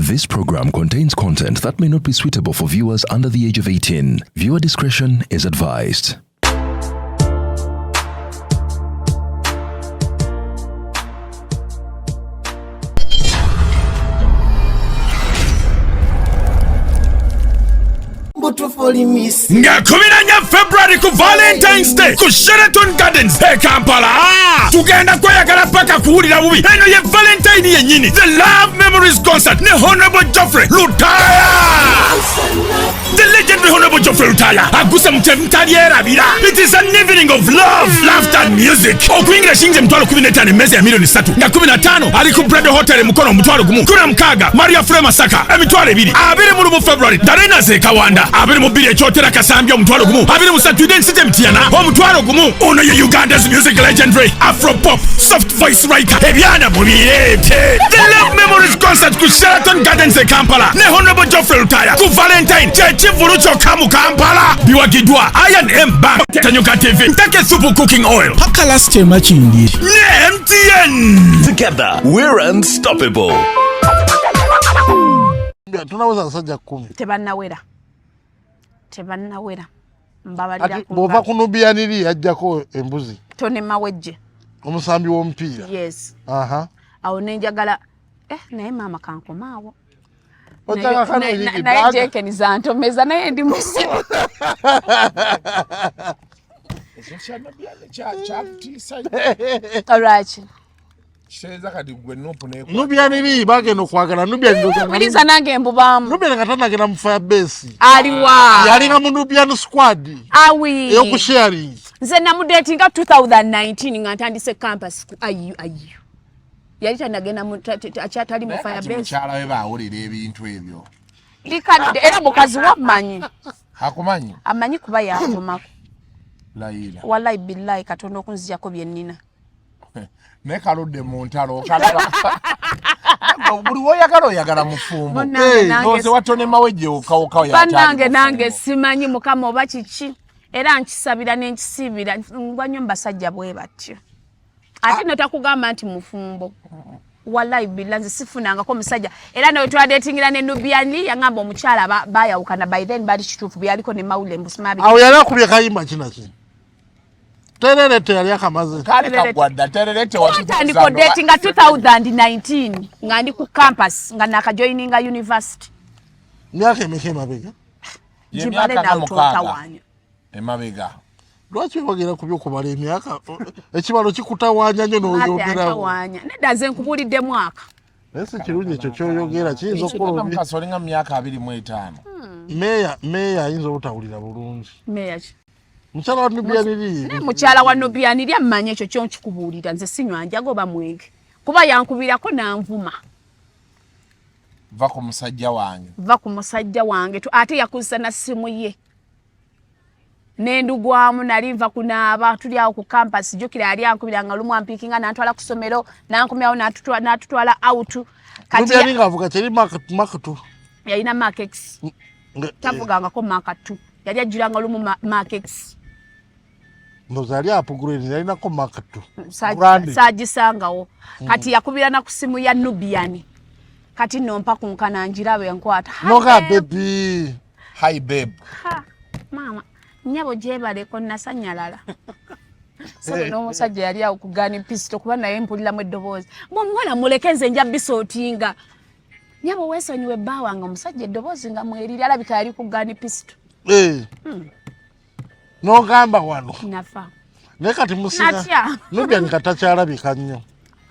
This program contains content that may not be suitable for viewers under the age of 18. Viewer discretion is advised. Nga 14 February ku Valentine's Day ku Sheraton Gardens Kampala. Tugenda kweyagala paka kuwulira bubi. Eno ye Valentine yennyini. The Love Memories Concert ne Honorable Geoffrey Lutaya. The legendary Honorable Geoffrey Lutaya agusa mutali erabira. It is an evening of love, laughter and music. Okuyingira shinje mtwalo 15 emezi ya milioni 3 nga 15 ali ku Brado Hotel mukono mutwalo gumu. Kuna mkaga Maria Frema Saka emitwalo 2 abiri mu February Darena Zekawanda abiri mu bili chotera kasambi omutwalo gumu abiri mu Saturday City mtiana omutwalo gumu ono ye Uganda's music legendary Afro pop soft voice writer ebyana mubiyete. The Love Memories Concert ku Sheraton Gardens Kampala ne Honorable Geoffrey Lutaya ku Valentine chechivulu chokamu Kampala biwagidwa Iron Bank Tanyuka TV Ntake Super Cooking Oil paka last time achindi ne MTN. Together we're unstoppable. Tunaweza kusajja 10 tebannawera mbabalira bova kunubiyaniri ajjako embuzi tone mawejje omusambi w'omupiira. Yes. Aha. Awo nenjagala naye mama kankomaawo naye jekeniza ntomeza naye ndi musi alright. Sheza kati gwe nopo ne nubiyaniri bagenda okwagala nubiyaniriza nange embubaamu nubiyana katanagenda mu Firebase aliwa yalinga mu Nubian squad awi eyokusharing. Nze namudatinga 2019 nga ntandise campus ayu yali tanagenda akyatali mu Firebase. Mukyala we baawulira ebintu ebyo likadde era mukazi wammanyi akumanyi amanyi kuba yakomako layira wallahi billahi Katonda okunzijako byennina ne kaludde mu ntalo kalaba buli woyagala oyagala mufumbo nose watone mawejje okawoka ya nange simanyi mukama oba kiki era nkisabira n'enkisibira ngwanyo mbasajja bwe batyo ate notakugamba nti mufumbo wallahi billahi sifunangako musajja era ne twadetingira ne Nubiani yangamba omukyala bayawukana by then bali kituufu byaliko ne Maule Mbusmabi awo yali akubye kayimba kinaki tererete yali akamaze kale kagwadda tererete watandiko dating 2019 nga ndi ku campus nga nakajoininga university myaka emeka emabega jibale na utotawanya emabega lwaki wagera kubyokubala emyaka ekibalo kikutawanya nnyo n'oyogerawo nedaze nkubulidde mwaka ese kirungi ekyo kyoyogera kiyinza okuba mukasolinga mu myaka 25 meya ayinza obutawulira bulungi meya mukyala wa Nubiyaniri mukyala wa Nubiyaniri ammanye ekyo kyonkikubuulira nze sinywa njago bamwenge kuba yankubirako nanvuma va ku musajja wange ate yakusa na simu ye nendugwamu nali nva kunaaba tuli awo ku campus jukira yali ankubira nga lumu ampikinga nantwala ku ssomero nankomyawo natutwala out kati Nubiyaniri avuga teri makatu yalina Mark X tavugangako Mark 2 yali ajulanga lumu Mark X nozali upgrade yalina ko Mark 2 sajisangawo kati yakubira na kusimu ya Nubiani kati nompa kunkana njirabe nkwata noka baby hi babe mama nyabo jebale ko nasanyalala sabe no musajja yali akugani pisto kuba naye mpulira mu eddobozi mwana mulekeze nja bisotinga nyabo wesonyiwe bawanga omusajja eddobozi nga mweriri alabika yali kugani pisto no gamba wano nafa nekati musika Nubiani katakyalabika nnyo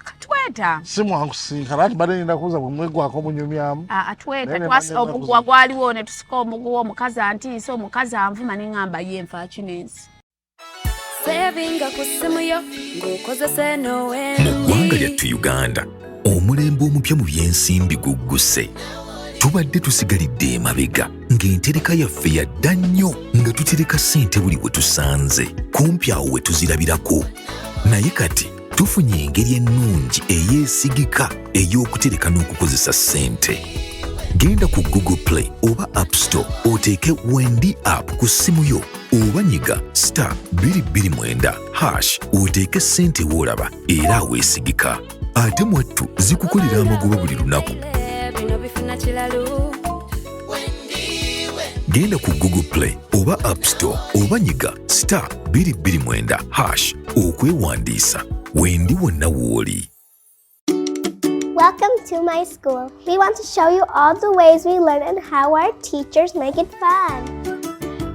atweta simwangu sika lati bade ninda kuza kumwegwako munyumyamu atweta twasa obugwa gwaliwo ne tusika omuguwa omukazi antiisa omukazi anvuma n'engamba ye nfa kinensi sevinga ku ssimu yo ng'okozesa nowe mu ggwanga lyattu Uganda omulembe omupya mu byensimbi gugguse tubadde tusigalidde emabega ng'entereka yaffe yadda nnyo nga tutereka ssente buli we tusanze kumpi awo we tuzirabirako naye kati tufunye engeri ennungi eyeesigika ey'okutereka n'okukozesa ssente. Genda ku Google Play oba App Store oteeke Wendi app ku ssimu yo oba nyiga *229# oteeke ssente w'olaba era weesigika. Ate mwattu zikukolera amagoba buli lunaku. bino bifuna kilalu. Genda ku Google Play oba App Store oba nyiga *229# okwewandiisa wendi wonna wooli. Welcome to my school. We want to show you all the ways we learn and how our teachers make it fun.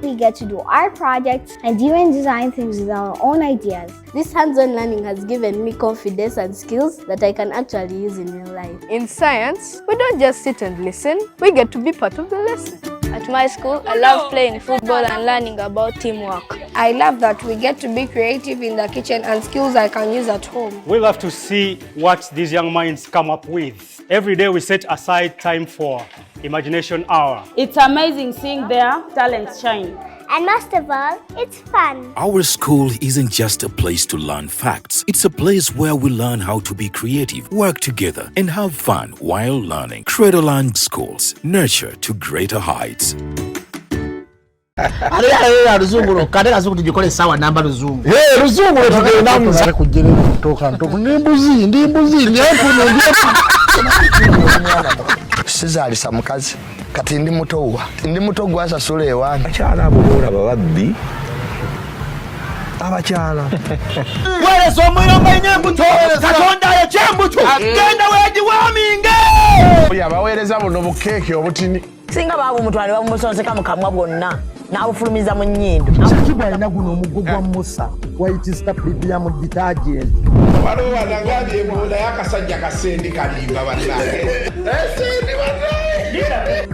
We get to do our projects and even design things with our own ideas. This hands-on learning has given me confidence and skills that I can actually use in real life. In science, we don't just sit and listen, we get to be part of the lesson. At my school, I love playing football and learning about teamwork. I love that we get to be creative in the kitchen and skills I can use at home. We love to see what these young minds come up with. Every day we set aside time for Imagination Hour. It's amazing seeing their talents shine. And most of all, it's fun. Our school isn't just a place to learn facts. It's a place where we learn how to be creative, work together, and have fun while learning. Cradleland Schools, nurture to greater heights. Luzungu kadera zukuti jikole sawa namba luzungu. Luzungu tugenda muza kujjere kutoka ntoko ndimbuzi ndempuno sizalisa mukazi kati ndi muto gwasasula ewange akyala abulora bababbi abakyala wereso omuyomba enyembuto katonda yekyembuto genda wegiwaminge yabaweereza buno bukeeke obutini singa baabo omutwale bamusonseka mu kamwa bwonna n'abufulumiza mu nnyindo kibwa alina guno omuggo gwa musa white star premium detergent waliwo wanagambye ebola y'akasajja kasendi kalimba bannange esendi bannange.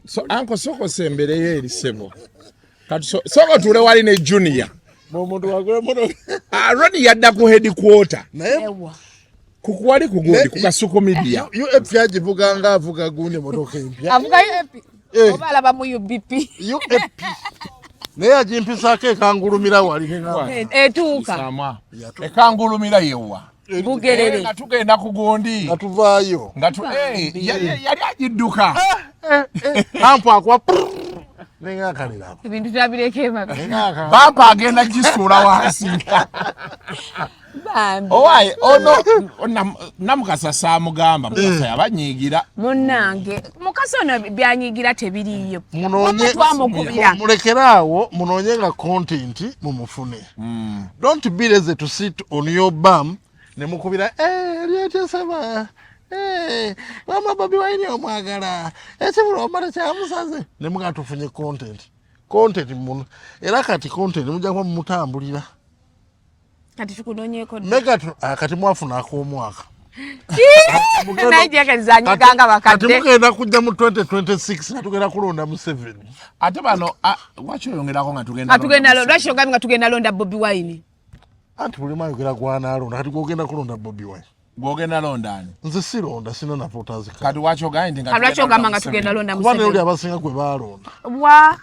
So anko soko sembereyo erisebo kati soko tule wali ne junior omuntu wagwe muno Roni yadda ku headquarter naye kukuwali kugundi kukasuko media UP yajivuga nga avuga gundi motoka empya avuga UP oba alaba mu UBP UP naye ajimpisa kangulumira wali etuuka ekangulumira yewa bugerere nga tugenda kugundi nga tuvaayo nga yali agidduka ampo akwa nenga kalira ebintu byabireke bampa agenda gisuula wansi owaaye ono namukasa saamugamba mukasa yabanyiigira munnange mukasa ono byanyiigira tebiriiyo munoonye mulekeraawo munoonye nga content mumufune don't be lazy to sit on your bum nemukubira lyetesaba mama Bobi Wine omwagala ekibula omala kyamusaze nemuga tufunye content muno era kati content mujja kuba mutambulira kati tukunonyeko mega kati mwafuna ak'omwaka kati mugenda kujja mu 2026 natugenda kulonda mu 7 ate bano wakyoyongerako nga tugenda londa Bobi Wine anti buli mayogera gwanalonda kati gwogenda kulonda Bobi Wine gwogenda londani nze silonda sina na voters kati wakyogambye nga lwakyogamba nga tugenda londa mu 7 kubanga oli abasinga gwe balonda wa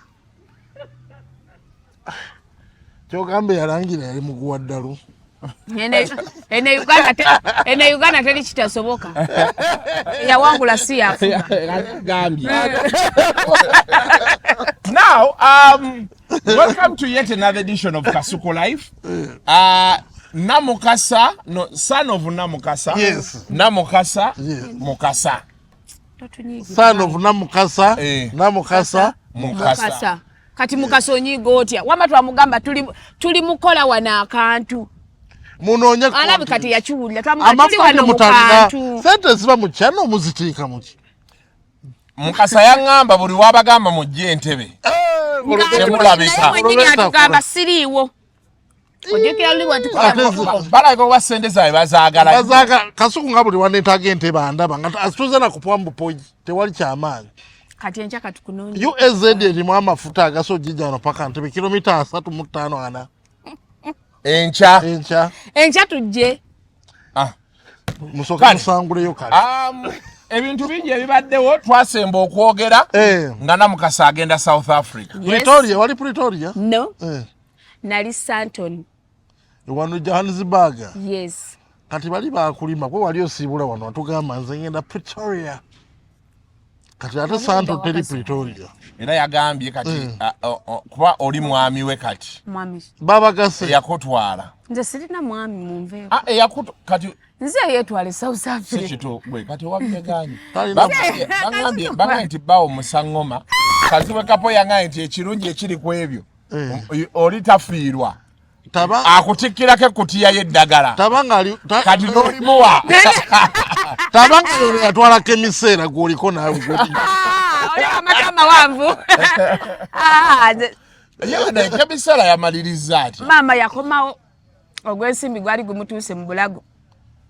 kyogambe yalangira yali muguwa ddalu ene Uganda teri kitasoboka yawangula si gambye. Now welcome to yet another edition of Kasuko Life. Namukasa, no, son of Namukasa. Yes. Namukasa, yes. Mukasa. Son of Namukasa, Namukasa, Mukasa. Kati Mukasa onyigo otya. Wama twamugamba tuli mukola wana akantu. Munonye ko. Alabi kati yachuulira twamugamba tuli wano mu kantu. Sente ziba mu kyano muzitika muki. Mukasa yangamba buli wabagamba mujje entebe. Temulabika. Mwennyini atugamba siriiwo. Ojekera luli watu balaga wa sente zawe bazaagala Kasuku nga buli wanetaga entebe andaba nga asituze na kupwambu poji tewali kyamaanyi kati enchaka tukunonye USZ erimu amafuta agaso jija no paka ntebe kilomita 3.5 ana encha tujje musoka musanguleyo kale ebintu bingi ebibaddewo twasemba okwogera nga Namukasa agenda South Africa. Pretoria wali Pretoria? No. nali Santon. Wano Johannesburg. Yes. Kati bali bakulima kwe wali osibula wano atugamba nze ngenda Pretoria. Kati ate Santon teri Pretoria. Era yagambye kati kuba oli mwami we kati. Mwami. Baba gase yakotwala. Nze sirina mwami mumve. Kati nze yetwale South Africa. Sichito gwe kati wabyeganyi. Bangambye nti bawo musangoma. Kati we kapo yanga nti ekirungi ekiri kwebyo. Oli tafiirwa. Taba akutikirako kutiya yeddagala. Tabanga ali kati nolimuwa. Tabanga yatwala kemisera gwoliko nawe gwoliko. Oli amatama wanvu. Yana kemisera yamaliriza ati. Mama yakomawo ogwensimbi gwali gumutuuse mu bulago.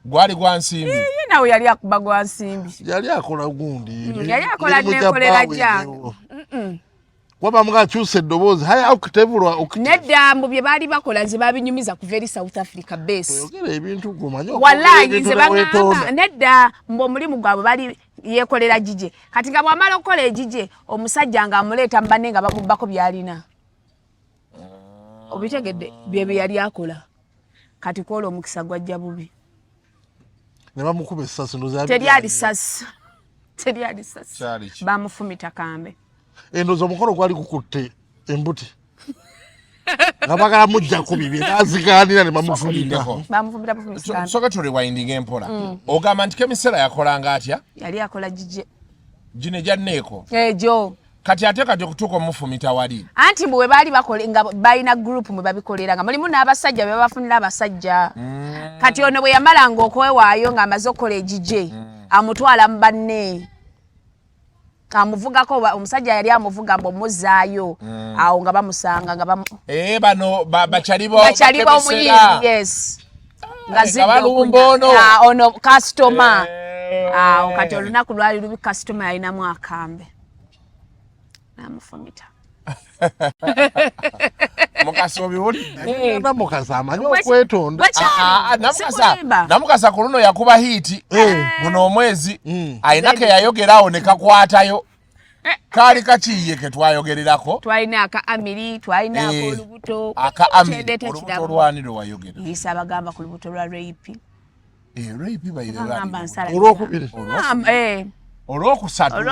Gwali gwa nsimbi. Nawe yali akuba gwa nsimbi. Yali akola gundi. Yali akola nekolera jange. Waba mga chuse dobozi haya okutebulwa nedda mu bye bali bakola nze babinyumiza ku very South Africa base. Oyogera ebintu gumanyo. Wallahi nze bangamba nedda mbo mulimu gwabwe bali yekolera jije. Kati nga bwamala okukola ejije omusajja nga amuleeta mbane nga bakubbako byalina. Obitegedde bye yali akola. Kati kola omukisa gwajja bubi. Ne bamukube essasi ndoza. Teri sasi. Bamufumita kambe. Endozo mukoro gwali kukutte embuti. Nabagala mujja kubibi naziganira ne bamufumita. Bamufumita bufumita. Soka tuli winding empola. Ogamba nti kemisera yakolanga atya? Yali akola jije. Jine janneeko. Jo. Kati ate kati okutuuka omufumita wali. Anti bwe bali bakole nga bayina group mwe babikoleranga. Mulimu n'abasajja be bafunira abasajja. Kati ono bwe yamalanga okwewaayo nga amaze okukola ejije. Amutwala mu banne. Amuvugako omusajja yali amuvuga mbo muzaayo awo nga bamusanga nga bano bachalibo omuyindi yes nga zibbalumbono ono customer awo kati olunaku lwali lubi customer alinamu akambe namufumita mukasa obiwulidde mukasa amanyi okwetonda namukasa ku luno yakuba hiiti muno omwezi ayinako yayogerawo ne kakwatayo kali kakiye ke twayogererako twalina aka amiri twalina olubuto aka amiri olubuto lwaniro wayogera isa abagamba ku lubuto lwa rape rape bayirira olwokubiri olwokusatu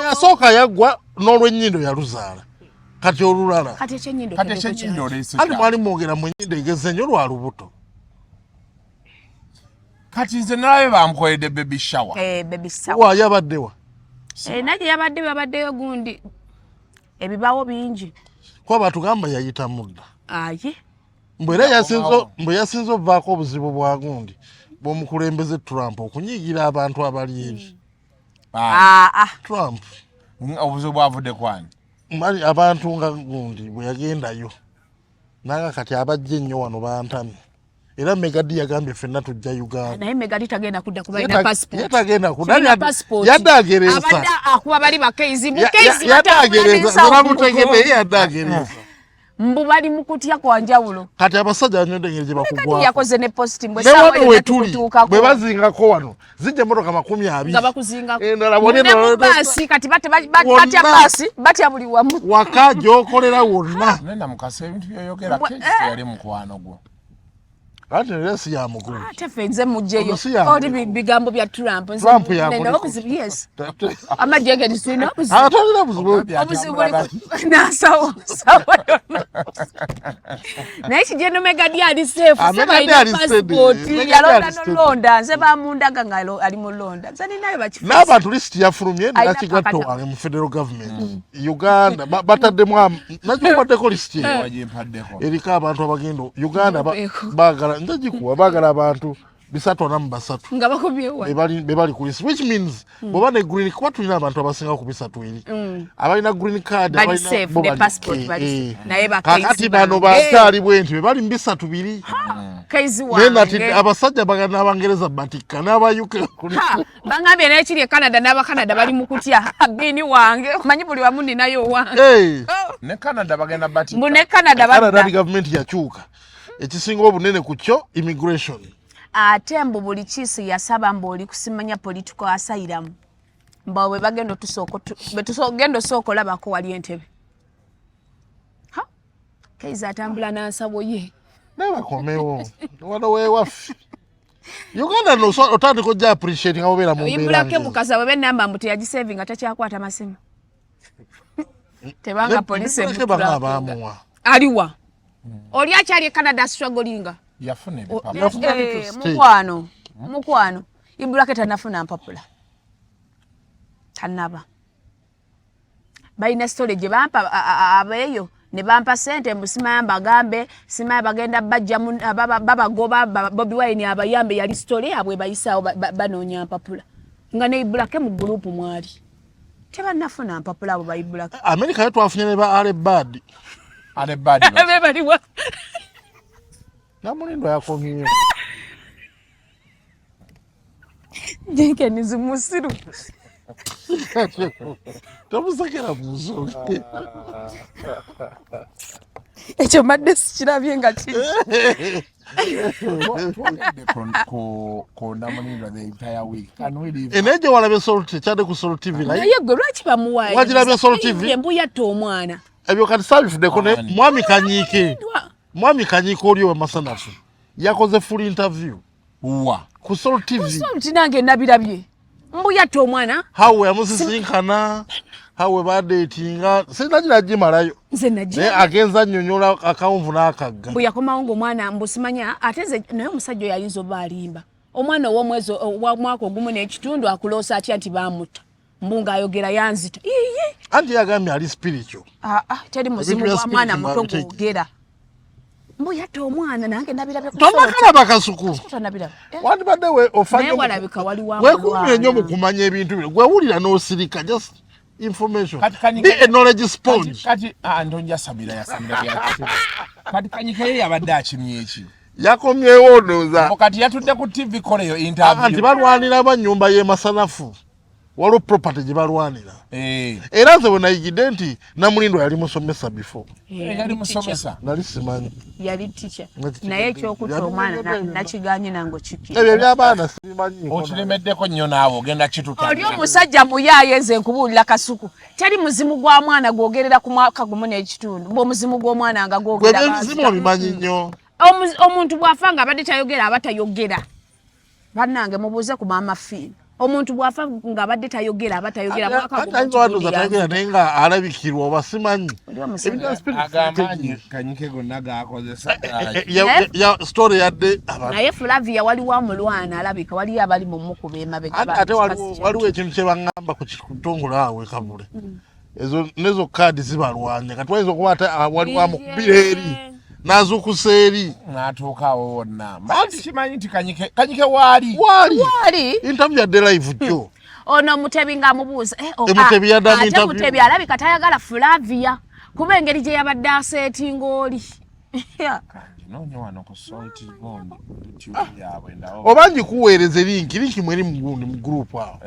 yasooka yaggwa n'olwennyindo yaluzaala kati olulala kati ekyenyindo ati mwali mwogera mu nnyindo egeze nnyo lwa lubuto kati nze nalabe bamukoledde baby shower yabaddewa naye yabaddeyo gundi ebibaawo bingi kuba batugamba yayita mudda aye mbwe yasinze ovaako obuzibu bwa gundi bw'omukulembeze Trump okunyiigira abantu abali ebi Trump obuzibu bwavudde kwani mali abantu nga gundi bwe yagendayo nanga kati abajja ennyo wano bantamye era Megadi yagambye ffenna tujja Uganda naye Megadi tagenda kudda kuba ina passport yatagenda kudda yadagereza abadde akuba bali bakeizi yadagereza namutegedde yadagereza mbu bali mukutya kwa njawulo kati abasajja banyondengere gye bakugwa yakoze ne posting bwe sawa bwe bazingako wano zijja motoka 20 nga bakuzingako basi kati batya basi batya buli wamu waka gyokolera wonna nenda mukasa ebintu byoyogera kesi yali mukwano gwo ate resi ya mugulu ate fenze mujeyo odi bigambo bya Trump nenda obuzibu yes amajege nisina obuzibu nasawo naye kijeno Megadi ali safe sema ina passport yalonda nze bamundaga ngalo ali mu Londa zani nayo bachifu n'abantu list yafulumye nakigatto wale mu federal government Uganda bataddemu nakibaddeko list erika abantu abagenda Uganda bagala ndajikuwa bagala abantu bisatu na mbasatu nga bakubyewa bebali ku list which means bobane green kwa tulina abantu abasinga ku bisatu eri abalina green card abalina bo passport bali naye bakati bano bakali bwenti bebali mbisatu biri kaizi wa nena ati abasajja bagana abangereza batika n'aba UK bangambye naye kiri Canada n'aba Canada bali mukutya bini wange manyi buli wamundi nayo wange ne Canada bagenda batika mbune Canada government yachuka ekisinga obunene ku kyo immigration ate mbu buli kisi yasaba mbu oli kusimanya political asylum mbawe bagendo tusoko betugendo soko labako wali entebe ha kaiza atambula na nsabo ye never komewo wano we wafi Uganda no so otandi ko ja appreciate nga obera mu mbera ibulake mukaza bebe namba mbuti yaji saving atachakwata masimu tebanga police mutula aliwa oli achali Canada strugglinga yafune mukwano ibulake tanafuna mpapula tanaba bayina storage bampa abeyo ne bampa sente musima bagambe sima bagenda bajja baba goba Bobi Wine abayambe yali story abwe bayisa banonya mpapula nga ne ibulake mu group mwali teba nafuna mpapula abo bayibulake America yetu afunye ne ba Alebad bebaliwa namulindo yakomye Jenke nizumusiru Tamusakira muzo Echo madde sikirabye nga kiri ko namulindo the entire week can we leave eneje walabe Salt chade ku Salt TV live naye gwe lwaki bamuwaye wajirabe Salt TV embu yatta omwana ebyo kati service de kone mwami kanyike oli wa masanafu yakoze full interview ku Salt TV Salt nange nabirabye mbu yatta omwana hawe amusisinkana hawe badetinga sinagira jimalayo nze najja ne agenza nyonyola akawunvu n'akagga mbu yakomawo ng'omwana mbusimanya ateze naye omusajja yayinza oba alimba omwana ow'omwezi wa mwaka ogumu n'ekitundu akuloosa atya nti bamutta mbu ng'ayogera yanzita anti yagambye ali spiritual teri muzimu gwa mwana muto gwogera mbu yatta omwana nange nabirabye tomakala bakasuku wandibadde we naye walabika wali wekumire nnyo mu kumanya ebintu bino gwewulira n'osirika just information be a knowledge sponge kati ndonja sabira kati kanyike yabadde akimye eki yakomyewo ndoza kati yatudde ku TV koleyo interview anti balwanira banyumba ye masanafu walo property gye balwanira era nze bwe nayigidde nti namulindo yali musomesa before yali musomesa nali simanyi yali teacher naye ekyokutta omwana nakiganye nango kiki ebyo by'abaana sibimanyi okiremeddeko nnyo naawe ogenda kituta oli omusajja muyaaye nze nkubuulira kasuku teri muzimu gwa mwana gwogerera ku mwaka gumu n'ekitundu bw'omuzimu gw'omwana nga gwogera ebizimu obimanyi nnyo omuntu bw'afa nga abadde tayogera aba tayogera bannange mubuuze ku maama fiina omuntu bw'afa nga abadde tayogera aba tayogera mwaka gumu naye nga alabikirwa oba simanyi agamaanyi kanyike gonna gakozesa ya story yadde naye Flavia waliwo amulwana alabika waliyo abali mu mukuba emabega ate waliwo ekintu kye baŋŋamba ku kitongole awo ekabule ezo nezo kaadi zibalwanya kati wayinza okuba ate waliwo amukubira eri nazukusa eri n'atuukawo wonna manti kimanyi nti kanyike waali interview yadde live kyo ono Mutebi ng'amubuuza Mutebi yaddamu interview Mutebi alabika tayagala Flavia kuba engeri gye yabadde aseetinga oli nonyo wano ku Salt Bond yabwe ndawo obanji kuweereza linki mweri mu group awo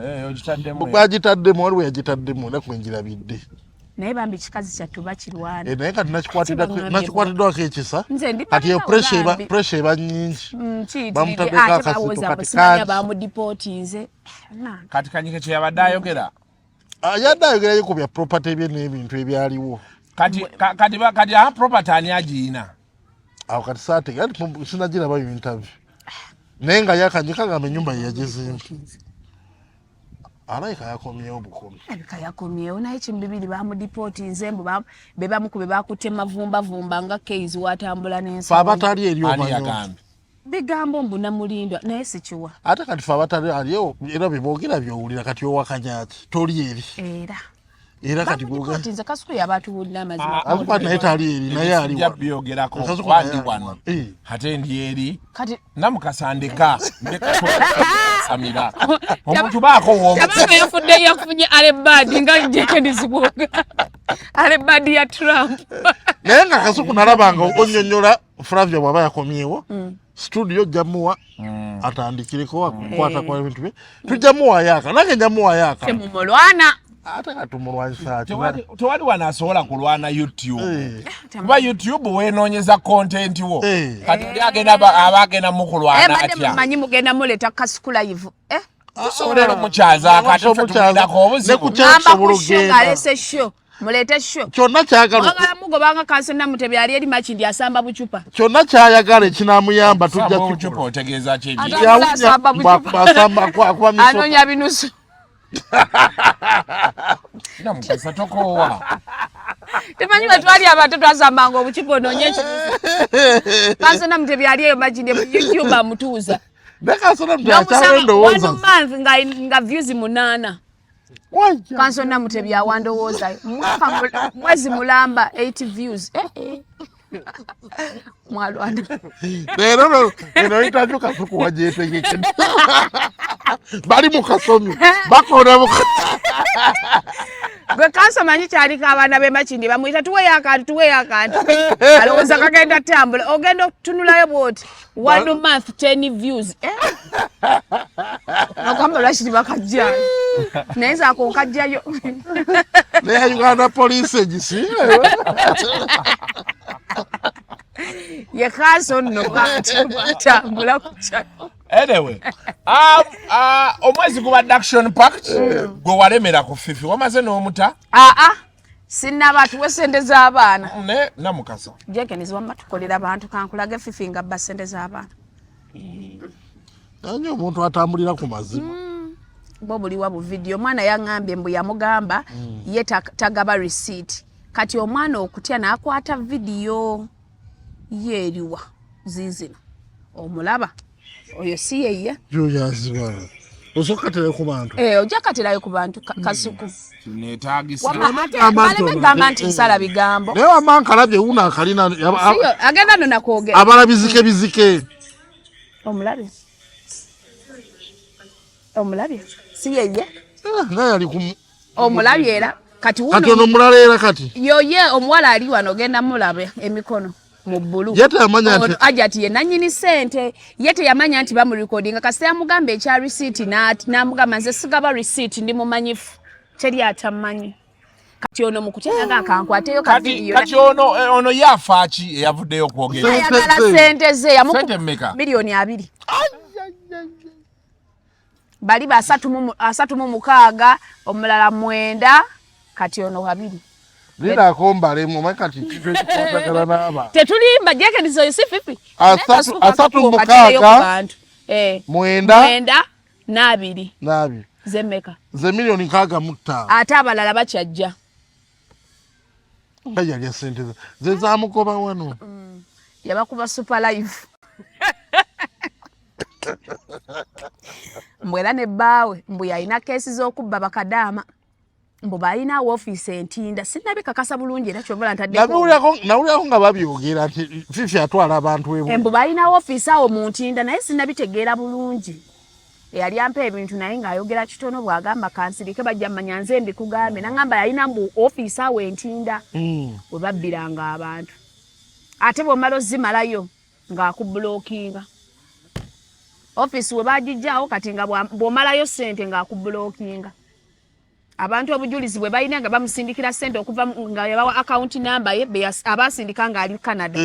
bagitaddemu waliwo yagitaddemu nakwenjirabidde naye bambi kikazi kyattu bakirwana naye kati nakikwatiddwako ekisa kati yo pressure eba nnyingi bamutaddeko akasitu kati kangi bamudipotinze kati kanyike kye yabadde ayogera yadde ayogerayo ku bya property bye n'ebintu ebyaliwo kati property ani agiina awo kati saatega sinagirabayo interview naye nga yakanyika ngamba ennyumba ye yagizimba alayika yakomyewo bukomi alika yakomyewo naye kimbibiri bamudipotinze mbu bebamukube bakutte mavumbavumba nga keizi watambula n'ensi abatali eri omanyi bigambo mbu namulindwa naye sikiwa ate kati fe abatali aliyo era beboogera byowulira kati owakanyaki toli eri era kati bogatinze kasuku yabatuwulira amazima akuba naye tali eri naye aliwa byogerako bandi wano ate ndi eri namukasandeka samira omuntu baako w'omutima yafunye Alebad nga jekenizibwoga Alebad ya Trump naye nga kasuku nalabanga onnyonnyola Flavia bw'aba yakomyewo studio jamuwa atandikireko akukwata kwa ebintu bye tujamuwa yaka nange njamuwa yaka temumulwana ate katumulwanyisa tewali wanaasobola kulwana YouTube kuba YouTube wenoonyeza content wo kati oli abagenda mukulwana atya manyi mugenda muleta kasuku live Tusobole mukyaza akato tugenda ko obuzibu. Namba kushinga alese show. Mulete show. Kyonna kyagala. Mwagala mugobanga Kansona Mutebi ali eri Makindi asamba buchupa. Kyonna kyayagala ekinamuyamba tujja buchupa otegeeza ki? Asamba buchupa. Asamba kwa miso. Anonya binusu. Na mukasa tokowa. Temanyi batwali abatoto asamba ngo buchupa ononye ki. Kansona Mutebi ali eri Makindi YouTube amutuuza. Kansona Mutebi akyawendowooza. One month nga views 8. Kansona Mutebi awandowooza mwezi mulamba 8 views. Mwalwana. Lero itajuka suku wajetegeke. Bali mukasomi. Bakona muka. Gwe Kanso manyi kyalika abaana be Makindi bamuyita tuwe akantu. Alowooza kagenda tambula. Ogenda okutunulayo bwoti. 1 month 10 views. Agamba lwaki bakajja. Naye ako nkajjayo. Naye Uganda police egisi. Ye Kanso nno batambula kucha. Anyway, omwezi gubadde action packed gwe walemera ku Fifi wamaze n'omuta? Sinnaba tuwe sente z'abaana. Ne namukasa. Jekenizi wamma tukolera abantu kankulaga Fifi nga bba sente z'abaana. Anyo omuntu atambulira ku mazima. Bo buli wabu video mwana yangambye mbu yamugamba ye tagaba receipt. Kati omwana okutya n'akwata video yeriwa zizina. Omulaba oyo si yeye. Julius osokatele ku bantu. Ojakatelayo ku bantu kasuku. Neetagisa. Wamma nti nsala bigambo. Naye amankalabye una akalina agenda nona kwogera. Abalabizike bizike. Omulabye si yeye. Naye ali ku omulabye era kati wuno. Kati ono mulala era kati. Yoye omuwala ali wano genda mulabe emikono. Mubulu. Yete yamanya nti ajati ye nanyini sente yete yamanya nti bamu recording kasi yamugambe echa receipt namugamba nze sigaba receipt ndi mumanyifu teri atamanyi kati ono mukutyaga akankwateyo kati ono yafa ki eyavuddeyo kwogera ayagala sente ze sente mmeka milioni 2 bali ba 3 omulala 9 kati ono 2 Lina kombale mu makati kwatagala naba. Tetulimba jekenizo yo si Fifi. Asatu mukaga. Mwenda 2. Zemmeka. Ze milioni nkaga mutta. Ate abalala bakyajja. Ngaja lya sente ze zamukoba wano. Yabakuba super live. Mbwera ne bawe mbuya ina kesi z'okubba bakadama. Mbuba ina office entinda sinabe kakasa bulungi era kyobola ntadde nawulako nga babyogera nti Fifi atwala abantu ebu mbuba ina office awo mu ntinda naye sinabitegeera bulungi yali ampa ebintu naye ng'ayogera kitono bw'agamba kansirike bajja mmanya nze mbikugambe nangamba yalina mbu office awo entinda we babbiranga abantu ate bw'omala ozimalayo ng'akubulookinga office we bagijjaawo kati nga bw'omalayo ssente ng'akubulookinga abantu obujulizi bwe bayina nga bamusindikira sente okuva nga yabawa account number ye abasindika nga ali Canada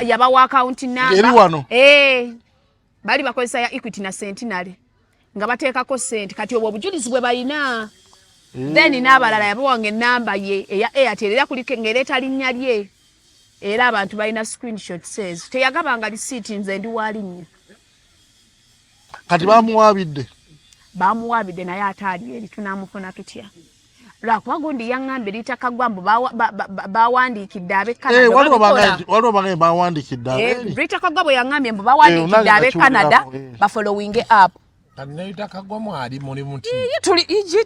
yabawa account number eri wano bali bakozesa ya Equity na Centenary nga bateekako sente kati obwo obujulizi bwe bayina then n'abalala yabawange number ye eya Airtel era kuliko ngereta linnya lye era abantu bayina screenshot says teyagabanga receipt nze ndi walinnya kati bamuwabidde bamuwabidde naye ataali eri tunamufuna tutya lwakuba gundi yaŋŋambe litakagwambu bawandiikidde ab'e Canada waliwo bange bawandiikidde litakagwa bwe yaŋŋambye mbu bawandiikidde ab'e Canada bafollowinge up litakagwamu ali muli muti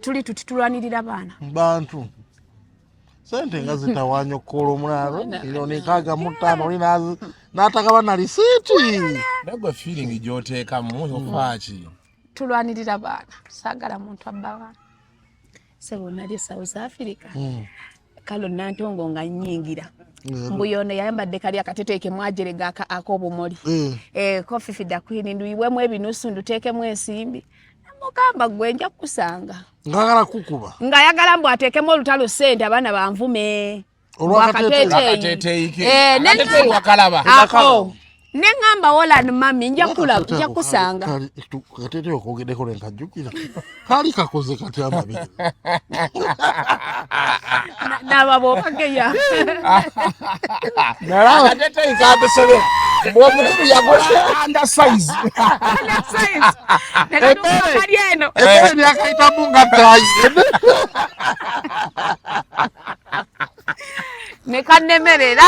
tuli tutulwanirira baana bantu sente nga zitawanya okukola omulalo milioni 65 n'atagaba na lisiiti nagwe feeling gy'oteekamu ofaaki tulwanirira baana saagala muntu abba baana sebo nali South Africa kalo nantongo nga nyingira mbuyono yayambadde kali akateteeke mwajerega ak'obumoli ko Fifi da Queen nduyiwemu ebinusu nduteekemu ensimbi namugamba gwe nja kusanga ngagala kukuba ngayagala mbu ateekemu olutalo sente abaana banvume olwakateteeke akateteeke wakalaba Nengamba Holland mami nja kusanga. Katete okogedeko lenkajukira. Kali kakoze kati amabi. Nababo kageya. Nala katete ikabesebe. Mwomutu yakola under size. Under size. Nekatuka kalieno. Ni akaita bunga tai. Nekanemerera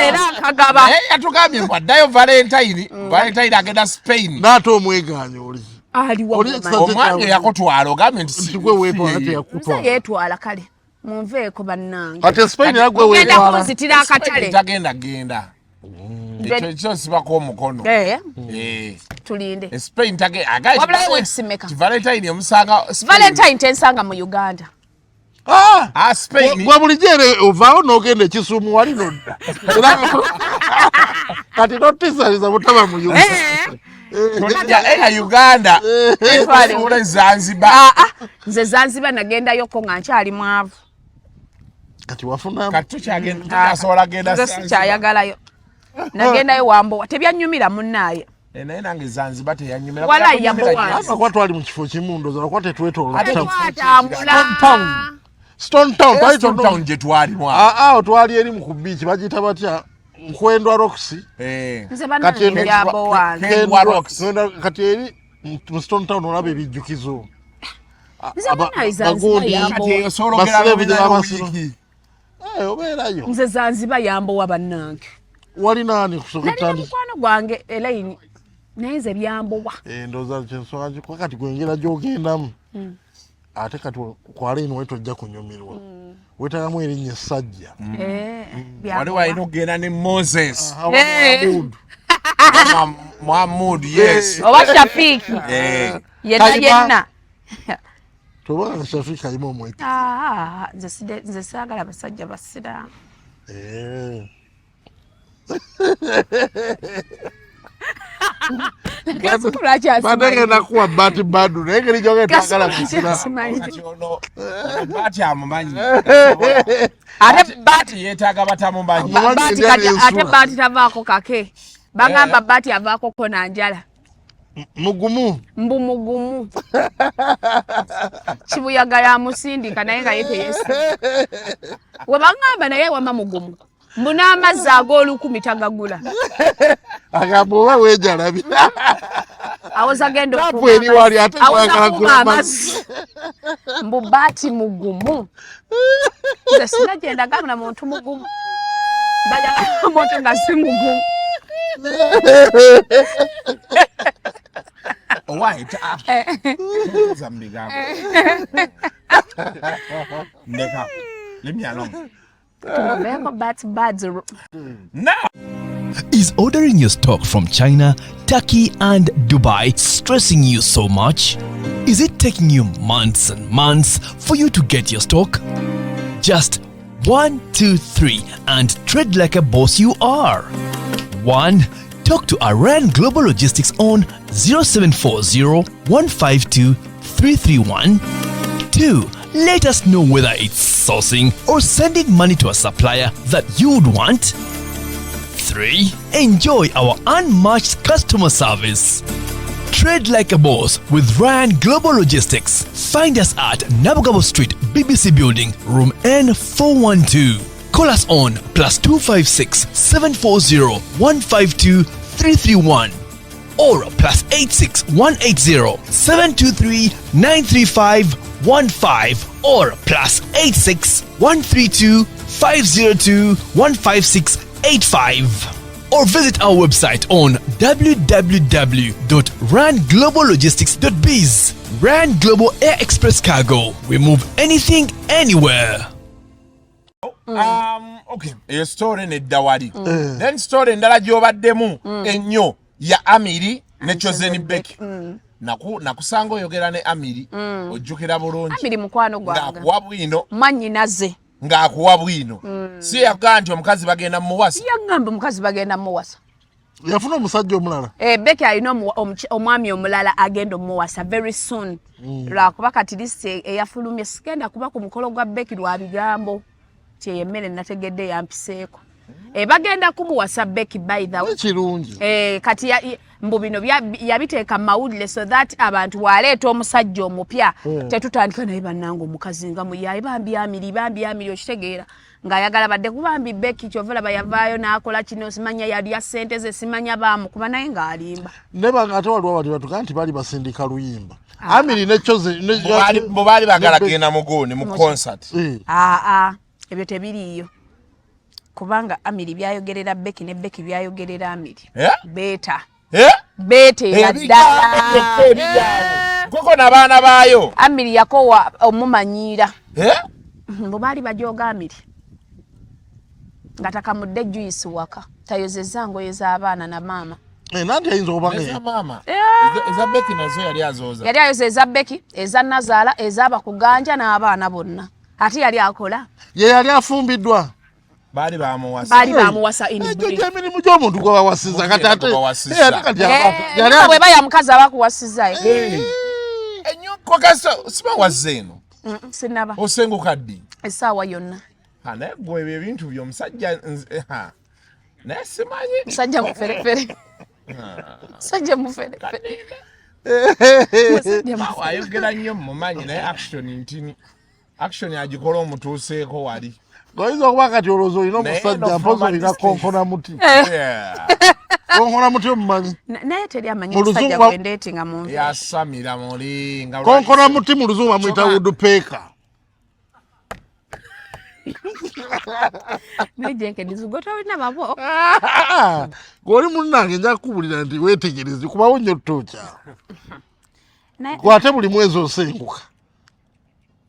era kagaba yatugamye mbaddayo Valentine agenda Spain nato omweganyo oli ali omwange yakotwala ogamye nti sikwe wepo ate yakutwala yetwala kale munveeko bannange ate Spain yagwe wetwala ngenda kuzitira akatale genda ekyo sibako omukono tulinde Spain wabulayo wekisimeka Valentine omusanga Valentine tensanga mu Uganda Spain gwa bulijere ovao nogende Kisumu wali nodda kati notisaliza mutaba mu Uganda ule Zanzibar nze Zanzibar nagendayo ko nga nkyali mwavu kati wafuna kati tukyagenda asobola genda Zanzibar kyayagalayo nagendayo wambo tebyanyumira munnaye naye nange Zanzibar teyanyumira wala yambo kwa twali mu kifo kimu ndoza kwa tetwetolola Stone Town je twali mwa twali eri mu beach bagita batya Nkwendwa Rocks kati yambo wange kati eri mu Stone Town olabe ebijjukizo nze Zanzibar yambo wabannange wali nani kusokotandi mukwano gwange Elaine neze byambowa ndoza kyenswaje kwa kati kwengera jogendamu ate kati kwali ino wetu ojja kunyumirwa wetagamu erinnya Sajja wali walina okugenda ne Moses Muhammad yes oba Shafiki yenna toba Shafiki alimo omwete nze saagala basajja basiraamu Badenge nakuwa bati badu nengeri joge takala kusina bati amumanyi ate bati yetaga batamumanyi bati kaja ate bati tavako kake bangamba bati avako kona njala mugumu mbu mugumu kibuyaga ya musindika naye nga yete yesu wabangamba naye wama mugumu mbuna amazzi ag'olukumi tagagula agamba weejalabi awoza genda okuwa amazzi mbu bati mugumu nze sinagenda gamba muntu mugumu baja muntu nga si mugumu White Zambiga. Neka. Leave me alone. Now, is ordering your stock from China, Turkey, and Dubai stressing you so much? Is it taking you months and months for you to get your stock? Just 1, 2, 3 and trade like a boss you are. 1. Talk to Aran Global Logistics on 0740 152 331. 2. Let us know whether it's sourcing or sending money to a supplier that you would want. 3. Enjoy our unmatched customer service. Trade like a boss with Ryan Global Logistics. Find us at Nabugabo Street, BBC Building, room N412. Call us on +256 740 152 331 or +86 180 723 935 15 or +86 132 502 15685. Or visit our website on www.rangloballogistics.biz. Rand Global Air Express Cargo. We move anything, anywhere. Okay. A story nedda wali. Then story ndala gyobaddemu ennyo ya Amiri ne Chozeni Becky. Nakusanga oyogera ne Amiri ojjukira bulungi. Amiri mukwano gwange. Ng'akuwa bwino. Mwannyinaze. Ng'akuwa bwino. Si yagaa nti omukazi bagenda muwasa. Yangamba omukazi bagenda muwasa. Yafuna omusajja omulala. Becky alina omwami omulala agenda muwasa very soon. Lwakuba kati lisi eyafulumye sigenda kuba ku mukolo gwa Becky lwa bigambo. Kyeyemmere nategedde yampiseeko. bagenda kumuwasa Becky by the way kirungi kati mbu bino yabiteeka mawulire so that abantu waleeta omusajja omupya tetutandika naye bannange omukazi nga muyaye bambi amiri okitegeera ng'ayagala badde kubambi Becky kyovula bayavaayo n'akola kino simanya yalya ssente ze simanya baamukuba naye ng'alimba ne banga ate waliwo abantu batuga nti bali basindika luyimba Amiri nechoze bo bali bagala genda mugone mu concert ebyo tebiriyo kubanga Amiri byayogerera Becky ne Becky byayogerera Amiri beta koko n'abaana baayo Amiri yakowa omumanyira bo bali bajoga Amiri ngataka mudde juice waka tayozeza ngoye z'abaana na mama nanti ayinza obanga eza mama eza Becky nazo yali azoza yali ayoza eza Becky eza Nazala ezaba kuganja n'abaana bonna ati yali akola ye yali afumbiddwa bali bamuwasa inibuli emirimu gy'omuntu gwe bawasiza kati ate yali bwe baya mukazi abakuwasiza enyoko kaso siba wazeno sinaba osenguka ddi essaawa yonna naye gwe ebyo ebintu by'omusajja naye simanyi musajja muferefere musajja muferefere ayogera nnyo mumanyi naye action ntini action agikola omutuuseeko wali goyinza okuba kati olowooza olina omusajja mpozi olina konkona muti konkona muti omumanyi naye teri amanyi omusajja gwendeetinga mu nsi yasamira muli nga konkona muti mu luzungu bamuyita wudupeeka Najenke nizugoto wina babo. Goli munnange nja kubulira nti wetegereze kubawo nnyo tocha. Kwate buli mwezi osenguka.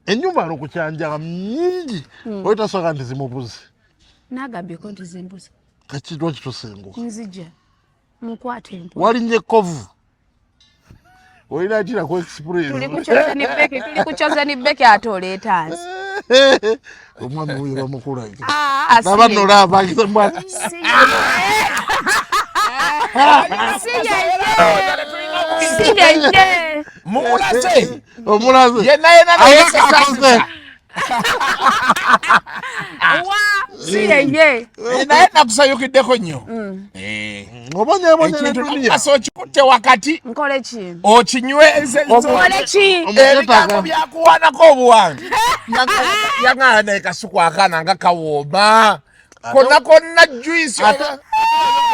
Ennyumba no kukyanja nyingi. Oyita soka nti zimubuzi. Nagambye ko nti zimbuzi. Kachidwa kitosenguka. Nzija. Mukwate mpo. Wali nje kovu. Oyina atira ku express. Tuli kuchoza ni beke atoletanzi. Omwami uyo bamukula iki. Nabano laba kisembwa. Sije. Mumulaze. Omulaze. Yena na yesa. Sije. Yena kusayukiddeko nnyo. Obonye dunia. Aso chikutte wakati. Nkole ki? Okinyweze. Nkole ki? Ebigambo byakuwanako obuwange. Yangana ekasuku akana nga kawoba. Konna juice.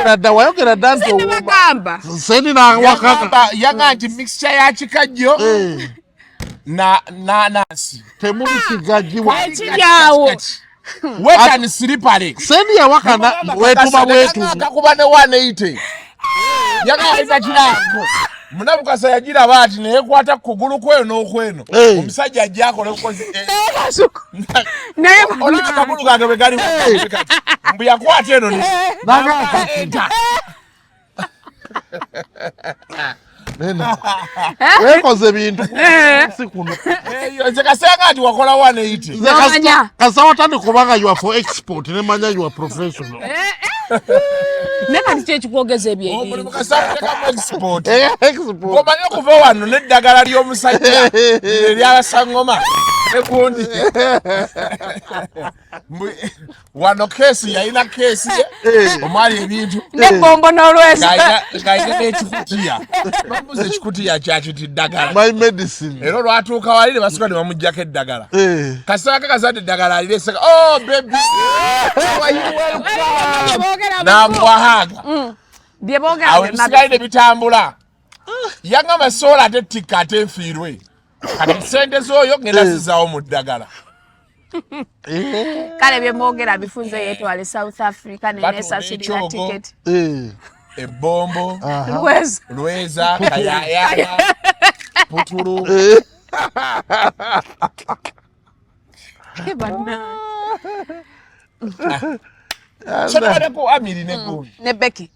Radda wayogera danto woma. Seni na wakaka. Yanga nti mixture ya kikajjo. Na nasi. Temuli kigajiwa. Ekiyawo. Weta ni slippery. Seni ya wakana wetuma wetu. Akakuba ne 180. Yanga ita kirango. Munabukasa yagira bati ne yekwata kugulu kweno n'okweno. Omusajja ajjako lekoze. Naye ona akagulu kange begali. Mbu yakwata eno ni. Naga. Nena. Wekoze bintu. Sikuno. Nze kasenga ati wakola 180. Kasawa tandi kubanga you are for export ne manya you are professional. Nena ndiche chikwogeze bye. Omuli mukasawa teka export. Export. Komanya kuva wano neddagala ly'omusajja. Eryabasangoma. Ekundi. Wano kesi yalina kesi omwali ebintu. Ne bombo n'olweza. Ngayina ekikutiya. Bamuze ekikutiya kyakiti ddagala. My medicine. Ero lwatuuka walire basuka ne bamuggyako eddagala. Kasaka kazadde eddagala alireseka. Oh baby. Namwahaga. Bye boga. Awisigaire bitambula. Yanga masola ate tikka ate nfiirwe. Kati sente z'oyo ngenda zizaawo mu ddagala. Kale bye mwogera bifunze yetwale South Africa nesasirira ticket. Ebombo. Lweza. Kayaya. Putulu. Kebana. Chakale ko Amiri ne Becky.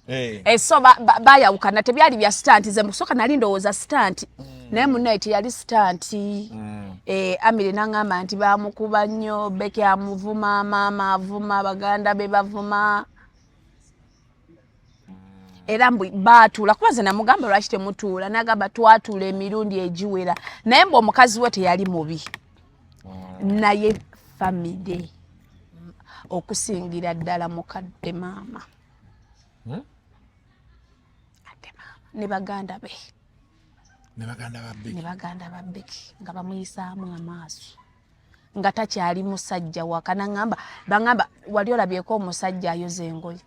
So bayawukana tebyali bya stunt ze musoka nali ndowooza stunt. Naye munaiti yali stunt. Amiri nangamba nti bamukuba nnyo Becky amuvuma mama avuma baganda be bavuma. Era mbu baatula kubaza namugamba lwaki temutuula nagamba twatula emirundi egiwera naye mbu omukazi we teyali mubi naye family okusingira ddala mukadde maama ne baganda be ne baganda ba Beki nga bamuyisaamu amaaso nga takyali musajja wakana ngamba wali olabyeko omusajja ayoza engoye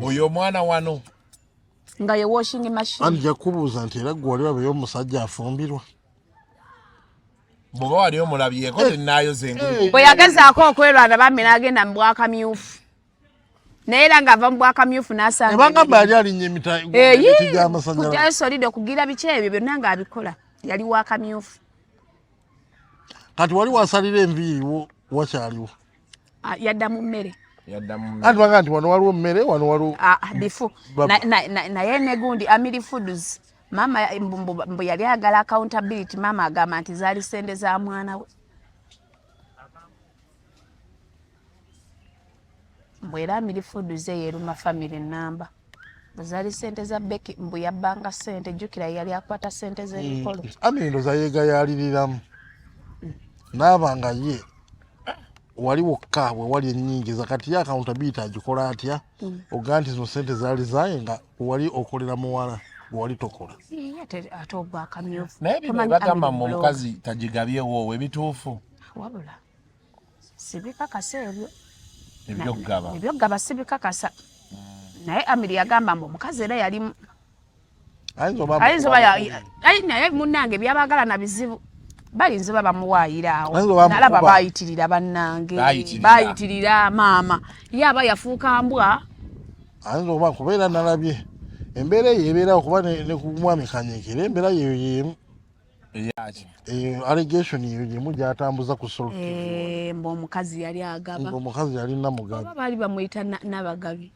oyo omwana wano nga ye washing machine anja kubuuza nti era gwe wali olabeyo omusajja afumbirwa bwoba wali omulabyeko tenayoza engoye bwe yagezaako okwerwana bambi n'agenda mu bwakamyufu naye era ng'ava mu bwakamyufu n'asanga ebangamba yali alinnye emiti gy'amasannyalaze kujjayo solide okugira biki ebyo byonna ng'abikola yali wakamyufu kati wali wasalira enviiri wakyaliwo yadda mu mmere anti baga nti wano waliwo mmere wano waliwo bifu naye ne gundi Amiri Foods maama mbu yali ayagala accountability maama agamba nti zaali sente za mwana we mbu era Amiri Foods yeruma family namba zaali sente za Beki mbu yabbanga sente jjukira yali akwata sente z'emikolo Amiri ndoza yeegayaaliriramu n'abanga ye wali wokka bwe wali ennyingiza kati ye accountability agikola atya oga nti zino sente zaali zaye nga wali okolera muwala wali tokola ate obwakamyufu naye bino bagamba mu omukazi tagigabyewo we bituufu wabula sibikakasa ebyo ebyoggaba sibikakasa naye Amiri yagamba mbu omukazi era yali ayinza naye munnange byabagala na bizibu bayinza bamuwaayira awo nalaba bayitirira bannange bayitirira maama yaba yafuuka mbwa ayinza oba kubeera nalabye embeera eyo ebeera okuba ne ku mwami Kanyekere embeera yeyo yemu allegation eyo yemu gyatambuza ku solve mbu omukazi yali agaba omukazi yali namugabi baali bamuyita nabagabi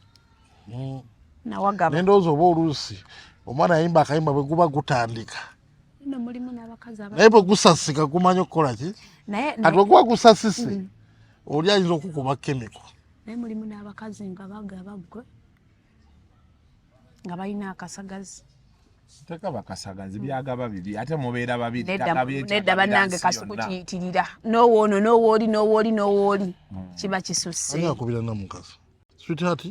nawagaba nendowooza oba oluusi omwana yayimba akayimba bwe guba gutandika naye bwe gusasika gumanya okukola ki ati bwe guba gusasise oli ayinza okukuba kemiko naye mulimu n'abakazi nga bagaba gwe nga balina akasagazi teka bakasagazi byagaba biri ate mubeera babiri nedda bannange kasuku kiyitirira n'owoono n'owooli kiba kisusse ani akubira namukazi sweetheart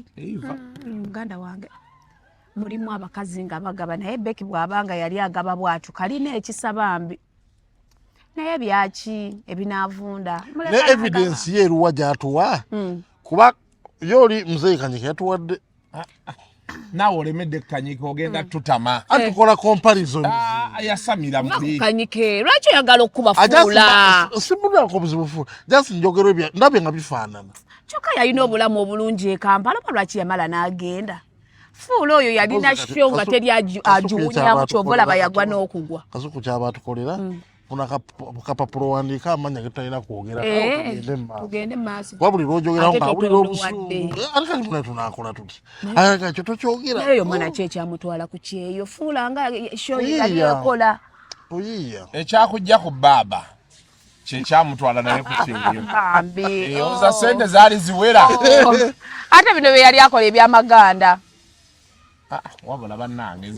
muganda wange mulimu abakazi nga bagaba naye Beki bw'abanga yali agaba bwatu kalina ekisabambi naye byaki ebinaavunda ne evidence ye eruwa gyatuwa kuba yoli Mzee Kanyike yatuwadde naawe olemedde Kanyike ogenda tutama atukola comparison yasamira muli Kanyike lwaki oyagala okubafuula simulako obuzibufu just njogero ndabye nga bifaanana kyokka yalina obulamu obulungi e Kampala lwaki yamala n'agenda fuula oyo yalina sho nga teri agiwunyamu kyova olaba yagwa n'okugwa kasuku kyaba atukolera funa kapapulo wandiika amanya getalina kwogera tugende maaso wabuli lwojogeraho ngawulira obusuulu ate kati muna tunakola tuti kyo tokyogera naye omwana ki ekyamutwala ku kyeyo fuula nga sho yali ekola oyiiya ekyakujja ku baaba kyekyamutwala naye ku kyeyo oza sente zaali ziwera ate bino bye yali akola ebyamaganda wabula bannange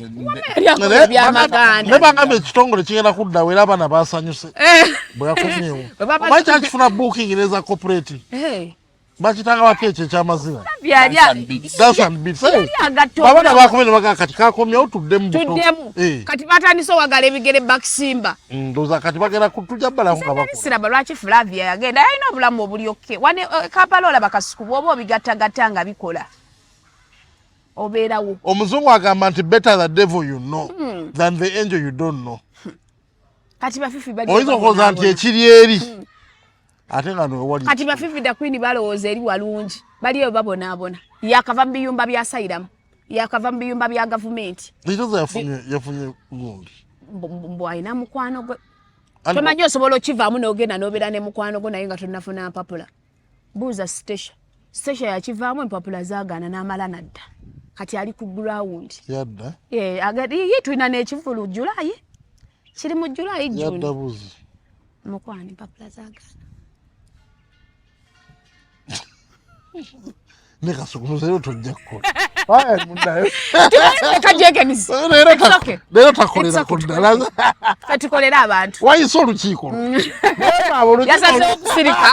ne bagamba ekitongole kigenda kuddawo era abaana basanyuse bwe yakomyewo oba kyakifuna booking neza corporate bakitanga bako ekyo ekyamazina babaana bakomye ne bagaa kati kakomyewo tuddemu kati batandise owagala ebigere bakisimba ndowooza kati bagenda tujja bbalamu nga bakola siraba lwaki Flavia yagenda yalina obulamu obulyokke wane Kampala olaba kasuku bw'oba obigattagatta nga bikola obeerawo omuzungu agamba nti better the devil you know than the angel you don't know kati bafifi oyinza okulowooza nti ekiri eri ate nga nowali kati bafifi da Queen balowooza eri walungi bali eyo babonaabona yakava mu biyumba bya sayiramu yakava mu biyumba bya gavumenti ekitoza yafunye gundi mbu alina mukwano gwe tomanyi osobola okivaamu n'ogenda n'obeera ne mukwano gwe naye nga tonnafuna mpapula buuza station yakivaamu empapula zaagaana n'amala nadda kati ali ku ground yadda ye tulina n'ekivulu Julayi kiri mu Julayi yadda buzi mukwano empapula zaagaana ne kasuku lero tojja kukola lero takolera ku ddala katukolera abantu wayise olukiiko yasaze okusirika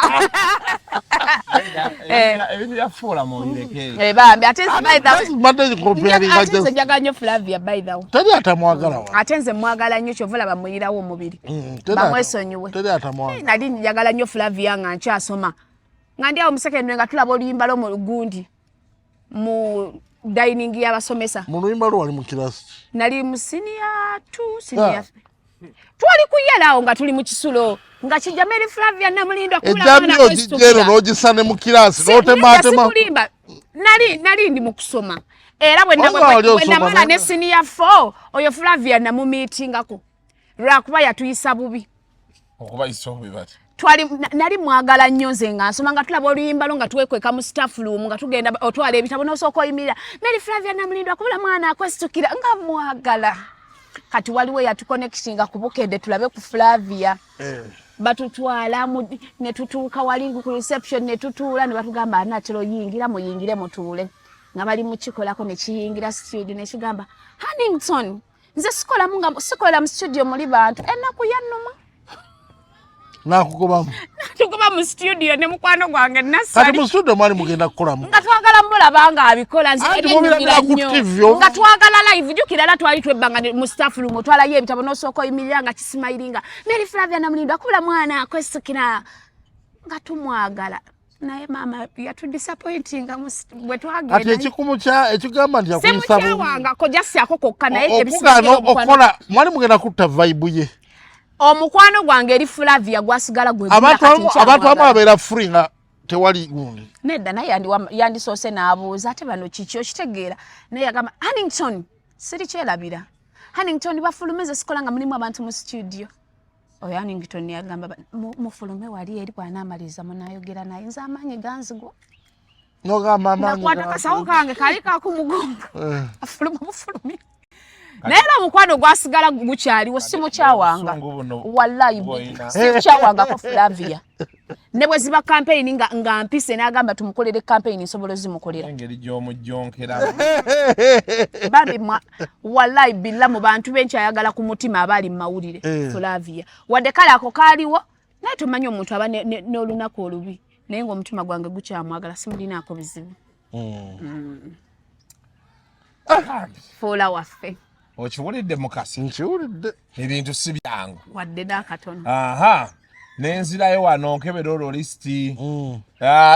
Ebintu yafuula mu bireke. Bambi ate by the way. Mate comparing ate nze njagala nnyo Flavia by the way. Teri atamwagala wa. Ate nze mwagala nnyo kyovula bamuyirawo omubiri. Bamwesonyiwe. Teri atamwagala. Nali njagala nnyo Flavia nga nkyasoma. Nga ndi awo mu secondary nga tulaba oluyimba lwo mu lugundi mu dining y'abasomesa. Mu luyimba lwo wali mu kirasi. Nali mu senior 2 senior. Twali kuyalawo nga tuli mu kisulo nga kijja Mary Flavia Namulindo akula mwana kwa Ejjamyo n'ogisane mu kirasi n'otematema. Nali ndi mu kusoma. Era bwe namala ne senior 4 oyo Flavia namumiitingako. Lwakuba yatuyisa bubi. Okubayisa obubi bati. Nali mwagala nnyo nze nga nsoma nga tulaba oluyimba lwo nga twekweka mu staff room nga tugenda otwala ebitabo n'osooka oyimirira Mary Flavia Namulindo akubula mwana akwesitukira nga mwagala. Kati waliwo yatuconnectinga ku Bukedde tulabe ku Flavia. Batutwala ne tutuuka wali ku reception ne tutuula ne batugamba anatero yingira muyingire mutuule. Nga bali mu kikolako ne kiyingira studio ne kigamba Huntington nze sikola mu studio muli bantu ennaku yannuma. Nakugobamu. Tukuba mu studio ne mukwano gwange nasali. Kati mu studio mwali mugenda kukolamu. Nga twagala mulaba nga abikola nze eby'ennyumira nnyo. Nga twagala live jukira la twali twebbanga mu staff room twalayo ebitabo n'osooka oyimirira nga kisimayiringa. Mary Flavia Namulindo akubula mwana akwesukira nga tumwagala. Naye mama yatudisappointinga bwe twagenda. Ati ekikumu ekigamba nti yakuyisa bubi. Semukyawange ko just akokokka naye ebisinga okola mwali mugenda kutta vibe ye. Omukwano gwange eri Flavia gwasigala gwe abantu ababeera free nga tewali gundi. Nedda naye yandisoose n'abuuza ate bano kiki okitegeera naye yagamba Huntington siri kyerabira. Huntington bafulumeze sikola nga mulimu abantu mu studio. Oyo Huntington yagamba mufulume wali eri bw'anaamaliza munayogera naye nze amaanyi ganzigwa. Nogamba amaanyi ganzigwa. Nakwata kasawo kange kali kakumugongo. Afuluma bufulumi. Nera mukwano gwasigala gukyaliwo simukyawanga. Wallahi simukyawanga ko Flavia. Ne bwe ziba campaign nga mpise n'agamba tumukolere campaign nsobolo zimukolera. Engeri gy'omujjonkera. Babi wallahi billa mu bantu benshi ayagala ku mutima abali mawulire Flavia. Wadde kale ako kaaliwo naye tumanyi omuntu aba n'olunaku olubi. Naye ng'omutima gwange gukyamwagala simulinaako bizibu. Fuula waffe. Okiwulidde mukasi? Nkiwulidde. Ebintu si byangu. Wadde n'akatono. Nenzirayo wano nkebera olwo listi.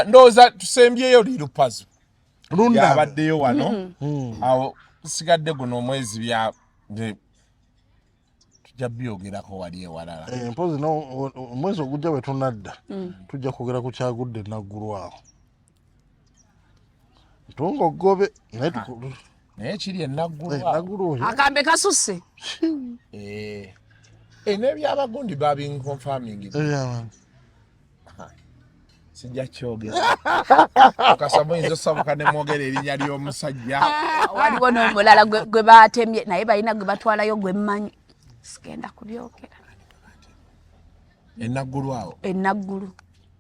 Ndowooza tusembyeyo lirupazo. Lunda. Yabaddeyo wano. Awo sigadde guno omwezi tujja byogerako wali ewalala. Mpozi omwezi ogujja bwe tunadda. Tujja kwogera ku kyagudde naggulu awo. Ntunga ogobe naye naye kiri enaggulu akambe kasusse n'ebyabagundi babinconfirming sijja kyogera okasaba oyinza osabuka ne mwogera erinnya ly'omusajja waliwo n'omulala gwe baatemye naye balina gwe batwalayo gwe mmanyi sigenda kubyogera enaggulu awo enaggulu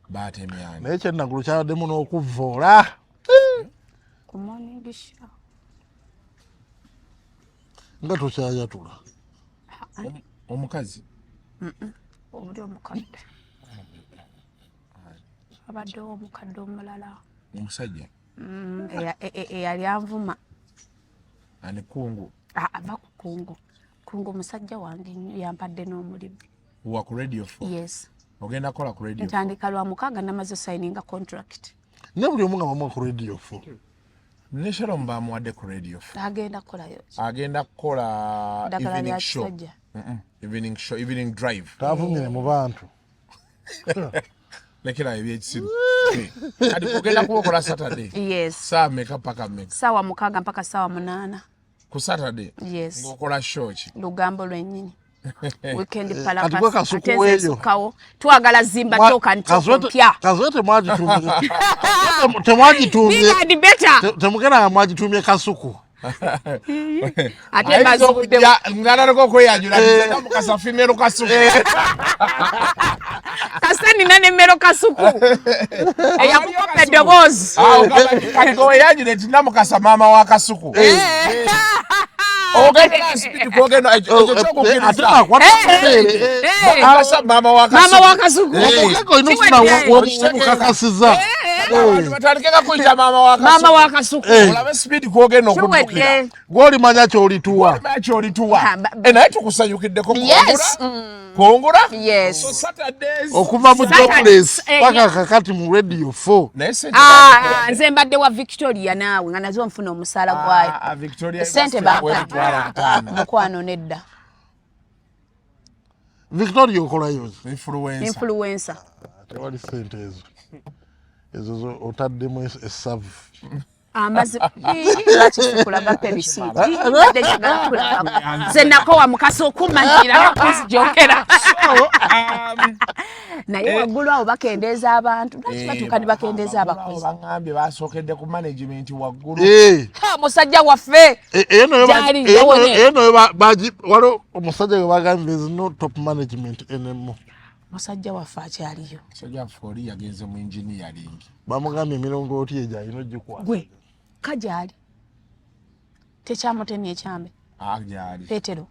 baatemyani naye kyenaggulu kyabaddemu n'okuvoola kumonigisha nga tokyayatula omukazi obuli omukadde abaddewo omukadde omulala omusajja eyali anvuma ani kungu ava ku kungu musajja wange yampadde n'omulimu wa ku radio 4 yes ogenda kola ku radio 4 ntandika lwa mukaaga namaze signinga contract ne buli omu nga bamuwa ku radio 4 Neshero mbamuwadde ku radio. Agenda kukola evening show. Evening show, evening drive. Tavumire mu bantu. Lekera ebyekisiru. Adi kugenda kukola Saturday. Yes. Saa meka paka meka. Sawa mukaaga mpaka sawa 8. Ku Saturday. Yes. Ngokola show ki. Lugambo lwennyini. Weekend pala Ati kasukuweyo. Twagala zimba toka ntokya. Kazote mwajitumye. Temwajitumye. Temugenda mwajitumye kasuku. Ate bazudde ngana roko kweyajula nda mukasafimero kasuku. Kasani nane mero kasuku. Eyakukopa dobozi. Kati kweyajule tinda mukasa mama wa kasuku. Ogenda speed kwogenda ataka kwa mama wa kasuku mama wa kasuku ko inufuna wo kakasiza Batandikeka kuyita maama wa Kasuku. Olabe speed kwogenda okuddukira. Gw'olimanya ky'olituwa. Naye tukusanyukiddeko kwongula? Yes. So Saturdays. Okuva mu jobless paka kakati mu radio 4. Nze mbadde wa Victoria naawe nga nazo nfuna omusaala gwayo. Victoria sente baka. Mukwano nedda. Victoria okolayo influencer. Tewali sente ezo. Ezo otaddemu esavu. Amaze kulaga pebisi. Zenako wa mukaso okumanyira kuzijokera. Naye waggulu awo bakendeeza abantu. Batuka ne bakendeeza abakozi. Bangambye basookedde ku management waggulu. Musajja waffe. Eno waliwo omusajja gwe bagambye is no top management anymore. Musajja waffe akyaliyo. Musajja waffe oli yagenze mu engineering. Bamugambye emirongooti egyo alina ogikwata. Gwe kajali tekyamutemye ekyambe jali Petero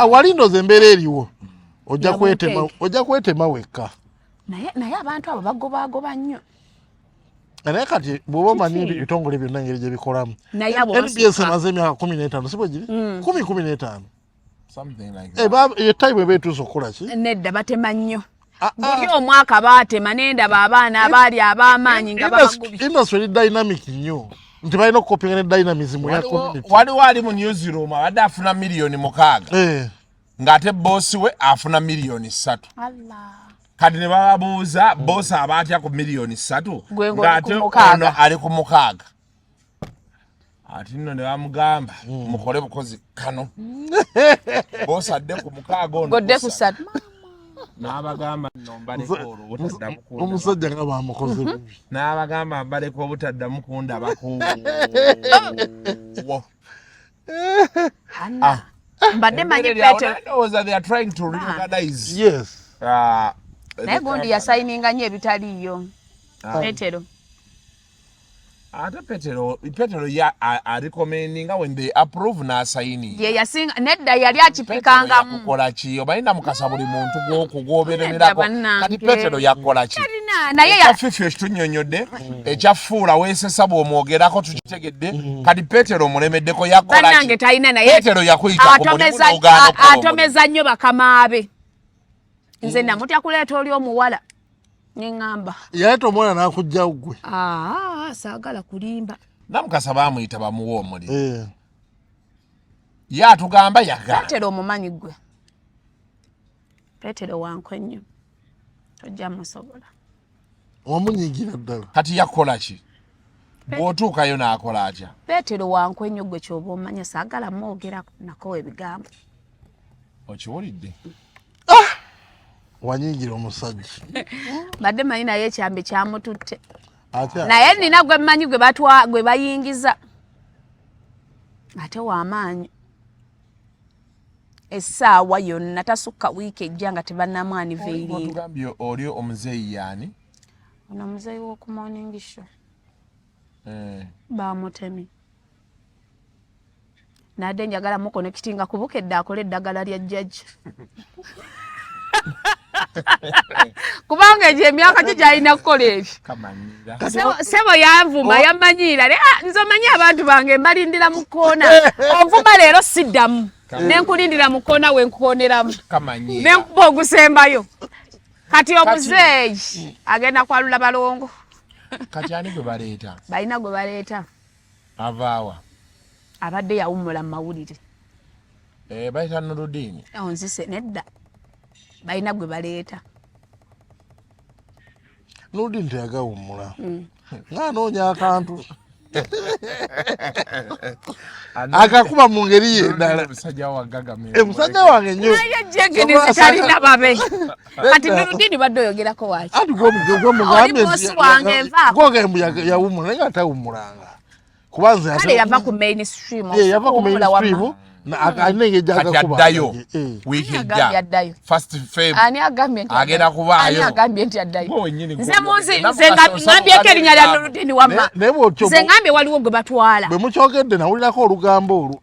wali ndoze embeera eriwo ojja kwetema wekka naye abantu abo bagobagoba nnyo naye kati bw'oba omanyi ebitongole byonna engeri gye bikolamu NBS emaze emyaka 15 si bwe giri 15 yettayi bwe beetuusa okukola ki nedda batema nnyo buli omwaka baatema nendaba abaana abaali ab'amaanyi nga babagubi industry dynamic nnyo nti balina okukopinga ne dynamism ya community. Waliwo ali mu newsroom abadde afuna miliyoni 6 ng'ate boosi we afuna miliyoni 3. Kati ne bababuuza boosi aba atya ku miliyoni 3 ng'ate ono ali ku 6. Ati nno ne bamugamba mukole bukozi kano boosi adde ku 6 ono godde ku 3 n'abagamba nombaleko obutaddamu kunda omusajja nga bamukoze bubi n'abagamba mbaleko obutaddamu kunda bakuwo mbadde manyi Petero they are trying to reorganize. Yes. Naye gundi yasayininga nnyo ebitaliiyo Petero. Ate Petero ya recommendinga when they approve na signing. Ye yasinga nedda yali akipikanga mu kukola ki obalina mukasa buli muntu gw'okugobererako kati Petero yakola ki naye ya fifi ekitunnyonnyodde ekyafuula weesesa bw'omwogerako tukitegedde kati Petero mulemeddeko yakola ki bannange talina naye Petero yakuyita ku mulimu n'ogaana atomeza nnyo bakamaabe nze namutya kuleeta oli omuwala nengamba yaleeta omwana n'akujjawo gwe saagala kulimba namukasa baamuyita bamuwa omulimu ye atugamba yaga Petero omumanyi gwe Petero wankwe nnyo tojja musobola wamunyigira ddala kati yakola ki bw'otuukayo n'akola atya Petero wankwe nnyo gwe ky'oba omanya saagala mwogera nako ebigambo okiwulidde wanyigira omusajja badde manyi naye ekyambe kyamututte naye nina gwe mmanyi gwe bayingiza ate w'amaanyi essaawa yonna tasukka wiiki ejja nga tebannamwaniveeringa otugambye oli omuzeeyi yaani ono omuzeeyi w'oku morning show bamutemi nadde njagala mukonekitinga kubukedde akola eddagala lya jjajja kubanga egyo emyaka gye gyalina kukola ebyo sebo yanvuma yamanyiira nze omanyi abantu bange mbalindira mu kkoona onvuma leero siddamu nenkulindira mu kkoona wenkukooneramu nenkuba ogusembayo kati omuzeeyi agenda kwalula balongo kati ani gwe baleeta balina gwe baleeta avaawa abadde yawummula mu mawulire bayita Nuruddin onzise nedda balina gwe baleeta Nuruddin teyagawummula ng'anoonya akantu akakuba mu ngeri yendala musajja wange nnyo jegenizi talina babe kati Nuruddin badde oyogerako waki gwogembu yawummula naye nga tawummulanga kubanze kale yava ku mainstream yava ku mainstream alina engeri gy'agakuba wiiki ejja first Feb agenda kubaayo nze munzi nze ngambyeko erinnya lya Nuruddin wamma nze ngambye waliwo gwe batwala bwe mukyogedde nawulirako olugambo olwo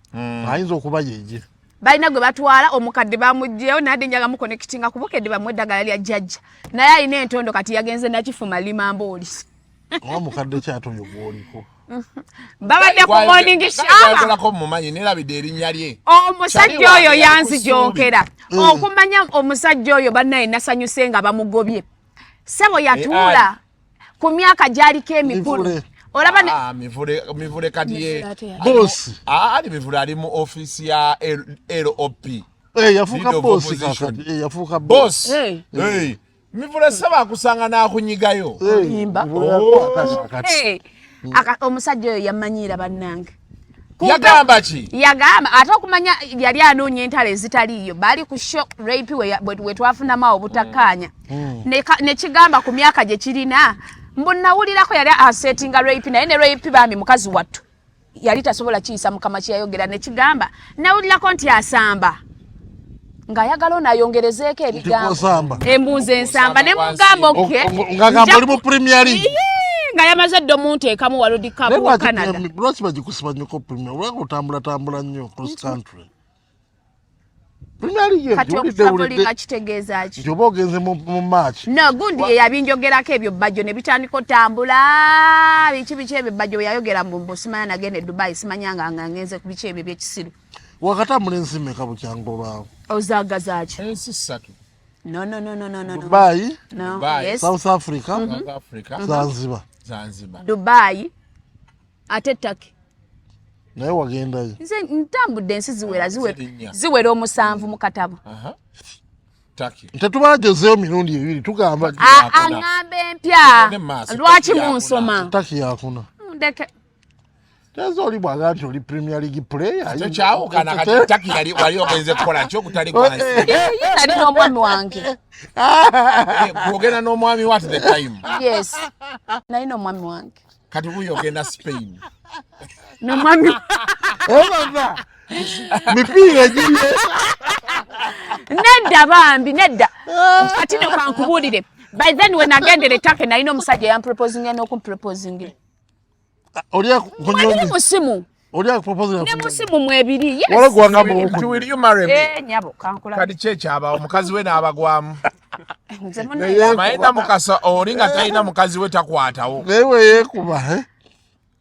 ayinza okuba yeje balina gwe batwala omukadde bamugjeyo nadde njaga mukonekitinga kubukedde bamu eddagala lya jjajja naye alina entondo kati yagenze nakifuma limambooli Omukadde kyato yo gwoliko. Babadde ku morning shower. Ko mumanyi nerabidde erinnya lye. Omusajja oyo yanzijonkera. Okumanya omusajja oyo bannaye nasanyuse nga bamugobye. Sebo yatuula ku myaka gyaliko emikulu. Olaba mivule kati ye. Boss. Ali mivule ali mu office ya LOP. Yafuuka boss kakati. Yafuuka boss. Mivule saba kusanga n'akunyigayo. Yimba. Omusajja oyo yamanyira bannange. Yagamba ki? Yagamba ate okumanya yali anoonya entalo ezitaliiyo bali ku shock rape we twafunamu obutakkaanya. Ne kigamba ku myaka gye kirina mbu nawulirako yali asetinga rape naye ne rape bambi mukazi wattu yali tasobola kiyisa mukama kyeyayogera ne kigamba nawulirako nti asamba ng'ayagala onayongerezeeko ebigambo embuuzi ensamba ne mugamba oke ng'agamba oli mu Premier League nga yamaze dde omunteekamu World Cup wa Canada. Lwaki bagikusiba nnyo ko Premier League otambula nnyo cross country. Premier League kati okusabulinga kitegeeza ki? Nti oba ogenze mu match. No, gundi ye yabinjogerako ebyo bajjo ne bitandika otambula biki ebyo bajjo yayogera mu simanya nagende Dubai simanyanga nga ngenze ku biki ebyo by'ekisiru. Wakatambula ensi mmeka bukyango baawo? Ozaagaza ki? Ensi 3. No. Dubai? No. Yes. South Africa? South Africa. Zanzibar. Dubai. Ate Turkey. Naye wagendayo? Nze ntambudde ensi ziwera omusanvu mu katabo. Turkey. Tetubagezeyo mirundi ebiri tugamba. Aŋŋamba empya. Lwaki munsoma? Turkey yakuna. Ndeke. Tezo oli bwaga nti oli Premier League player. Ate kyawukana kati Turkey wali ogenze kukola ki okutali kwansi. Nali n'omwami wange. Ogenda n'omwami what the time? Yes. Nali n'omwami wange. Kati wuyo ogenda Spain. N'omwami. Mipiira giriye. Nedda bambi nedda. Kati no kankubuulire. By then when agendere Turkey nalina omusajja yamproposing n'okumproposing. Olia kunyonyi. Musimu. Olia proposal. Ne musimu mwebiri. Yes. Wala gwanga mu. Will you marry me? Nyabo kankula. Kadi checha aba omukazi we n'abagwamu. Maenda mukasa olinga talina mukazi we takwatawo. Wewe yekuba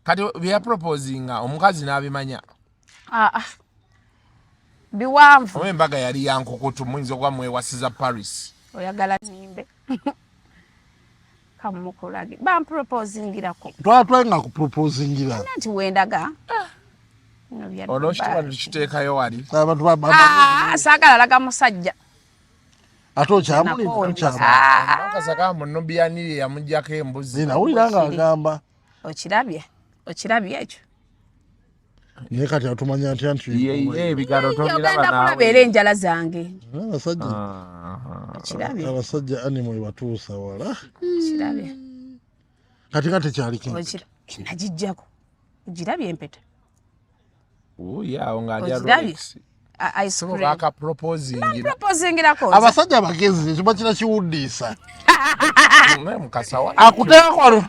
Kadi bya proposing omukazi n'abimanya. Biwanvu. Embaga yali yankukutu mwinzo gwa mwewasiza Paris. Oyagala nimbe. Kamukolage. Bampropozingirako. Twatwenga kuproposingira. Nanti wendaga. Oloshiwa tukiteekayo wali. Abantu sagala laga musajja. Ato kyamuli kyamuli. Akasaka munubiani yamujjako embuzi. Nawuliranga agamba. Okirabye ekyo. Naye kati atumanya nti ebigalo tobeera enjala zange. Abasajja animal batuusa wala. Kirabye. Kati kyali kintu. Kinagijjako. Ogirabye empeta. Yawo ng'alya Rolex. Ice cream. Proposingirako. Abasajja abagezi kiba kira kiwuddisa. Mukasawa. Akuteeka kwalo.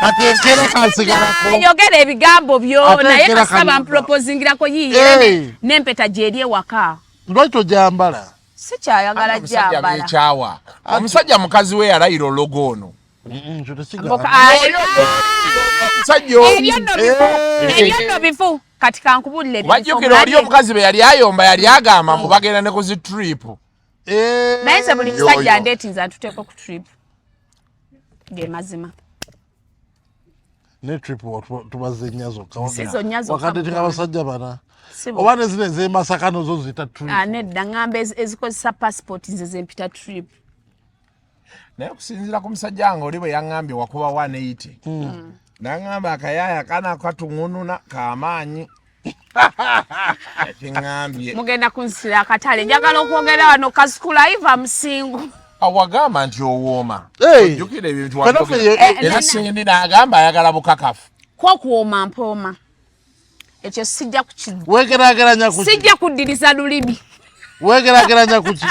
Ateekera kansigarako. Yogera ebigambo byo naye kasaba mpropozingirako yiye n'empeta gyeri ewaka. Lwaki tojambala? Si kyayagala jambala. Kyawa. Omusajja mukazi we yalayira ologo ono. Ebyo bifu kati kankubulire ebifu. Wajjukira oli omukazi be yali ayomba yali agamba mbu bagenda ne ku zi trip. Naye nze buli musajja andeetinza ntuteeko ku trip. Ge mazima. Ne trip tubaze nnyazo Sizo nnyazo. Wakati abasajja bana. Oba ne zine z'emasaka nozo zita trip. Nedda ngamba ezikozesa passport nze zempita trip. Naye okusinziira ku musajja wange oli bwe yaŋŋambye wakuba 180. N'aŋŋamba akayaya kana katuŋununa k'amaanyi. Kiŋŋambye. Mugenda kunsira akatale njagala okwogera wano kasukula iva musingu. Awagamba nti owooma. Ojjukira ebintu era Sendi n'agamba ayagala bukakafu. Ko kuwooma mpooma. Ekyo sijja kukizi. Wegeraageranya ku ki? Sijja kuddiriza lulimi. Wegeraageranya ku ki?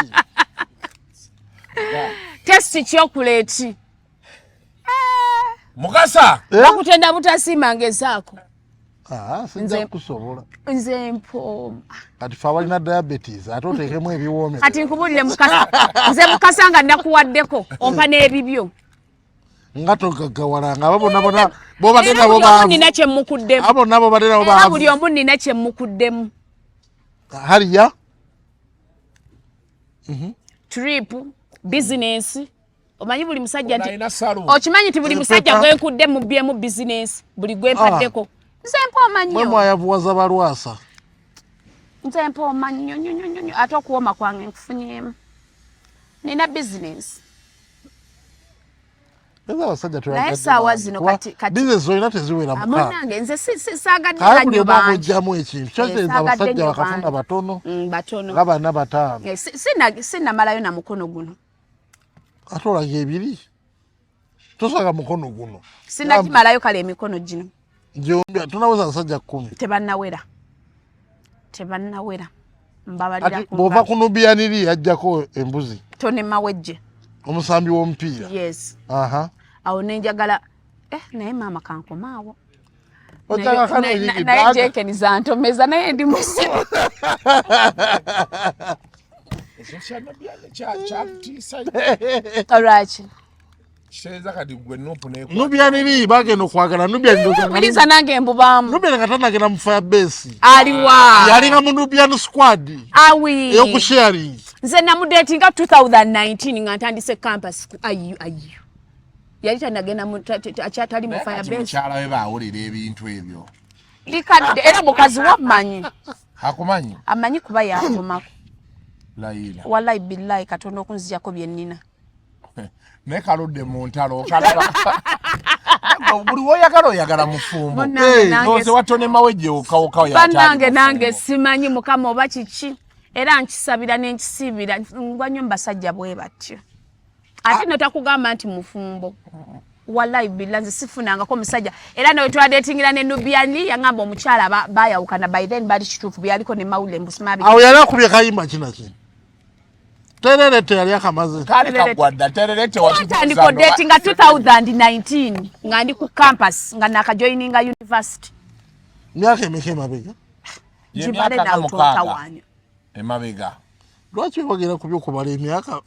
Testi chocolate. Mugasa. Bakutenda butasiima ngezaako. Sinja kusobola. Nze mpooma. Kati fa balina diabetes ate oteekemu ebiwoomera. Kati nkubulire Mukasa. Nze Mukasa nga nakuwaddeko ompa n'ebibyo. ngato gagawalanga ababona bo batenda bo ba nina kye mukuddemu abo nabo batenda bo ba buli omu nina kye mukuddemu haliya trip business omanyi buli musajja nti okimanyi ti buli musajja gwenkudde mu byemu business buli gwempaddeko nze mpa omanyo mwe mwayavuwaza balwasa nze mpa omanyo ate okuwoma kwange nkufunyemu nina business naye saawa zino kati business olina teziwera muka munange nze saagadde kanyo bangi ojjamu ekintu kyoteeza abasajja bakafuna batono ng'abaana bataano sinnamalayo na mukono guno ate olaga ebiri tosaga mukono guno sinnagimalayo kale emikono gino gyombya tunaweza abasajja 10 tebannawera mbabalira bw'ova ku Nubianiri yajjako embuzi tone mawejje omusambi w'omupiira yes awo nenjagala naye maama kankomaawo naye jenkeniza ntomeza naye ndi musimu alright Sheza kati gwe nopune kwa Nubianiri bagenda okwagala Nubianiriza nange embubamu Nubianiri katanagenda mu Firebase aliwa yalinga mu Nubian squad awi eyokusharing nze namudatinga 2019 nga ntandise campus ayu yali tanagenda mu akyatali mu Firebase cyala we bawulira ebintu ebyo likadde era mukazi wamanyi hakumanyi amanyi kuba yakomako laila wallahi billahi katondo kunziyako byennina ne kaludde mu ntalo kalaba buli oyagala mufumbo nose watone mawejje okawokawo ya nange simanyi mukama oba kiki era nkisabira n'enkisibira ngwanyo mbasajja bwe batyo ate notakugamba nti mufumbo wallahi billahi sifunangako musajja era nawe twadetingira ne Nubiani yangamba omukyala bayawukana by then bali kituufu byaliko ne mawule mbusimabi awo yali akubye kayimba kinaki tererete yali akamaze kale kagwadda tererete watandiko dating 2019 nga ndi ku campus nga nakajoininga university myaka emeka emabega jibale na utawanya emabega lwaki wagera kubyokubala emyaka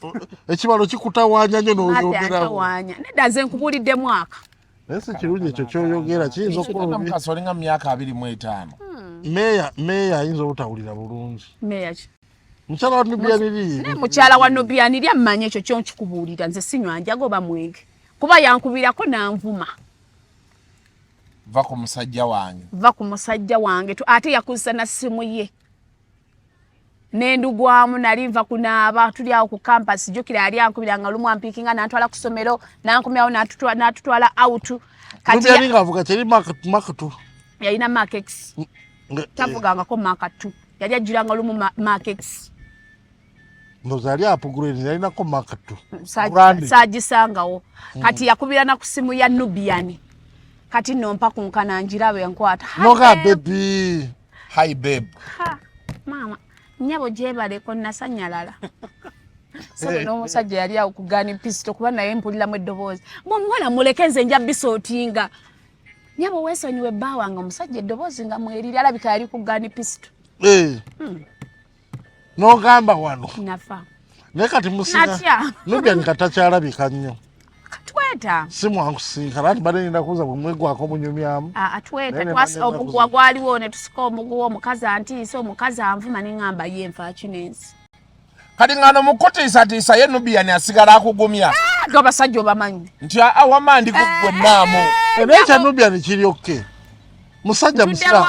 ekibalo kikutawanya nnyo n'oyogerawo nedaze nkubulidde mwaka ese kirungi ekyo kyoyogera kiyinza okuba kasolinga myaka 25 meya ayinza obutawulira bulungi meya ki mukyala wa Nubianiri mukyala wa Nubianiri amanye ekyo kyonkikubuulira nze sinywa njago bamwenge kuba yankubirako nanvuma va ku musajja wange ate yakuzza na simu ye nendugwamu nali nva kunaaba tuli awo ku campus jukira yali ankubira nga lumu ampikinga nantwala ku ssomero nankumyawo natutwala out kati Nubianiri avuga teri makatu yalina Mark X tavugangako Mark 2 yali ajjulanga lumu Mark X nozali upgrade yalinako Mark 2 sagisangawo kati yakubira na ku simu ya Nubiani kati nompa kunkana njirabe nkwata noga baby hi babe mama nyabo jebaleko nasanyalala sabe no musajja yali akugani pisto kuba naye mpulira mu eddoboozi mwana mulekeze nja bisotinga nyabo wesonyiwe bawanga musajja eddoboozi nga mweriri alabika yali kugani pisto no gamba wano nafa nekati musiga Nubiani katakyalabika nnyo atweta simwankusiika lati bade ndakuza bumwegwako munyumyamu atweta twasa obugwa gwaliwo ne tusika omuguwa omukazi antiisa omukazi anvuma n'engamba ye nfa kinensi kati ngano mukutiisatiisa ye Nubiani asigala akugumya abasajja obamanyi nti awamandi kugwe naamu ekya Nubiani kiri okke musajja musira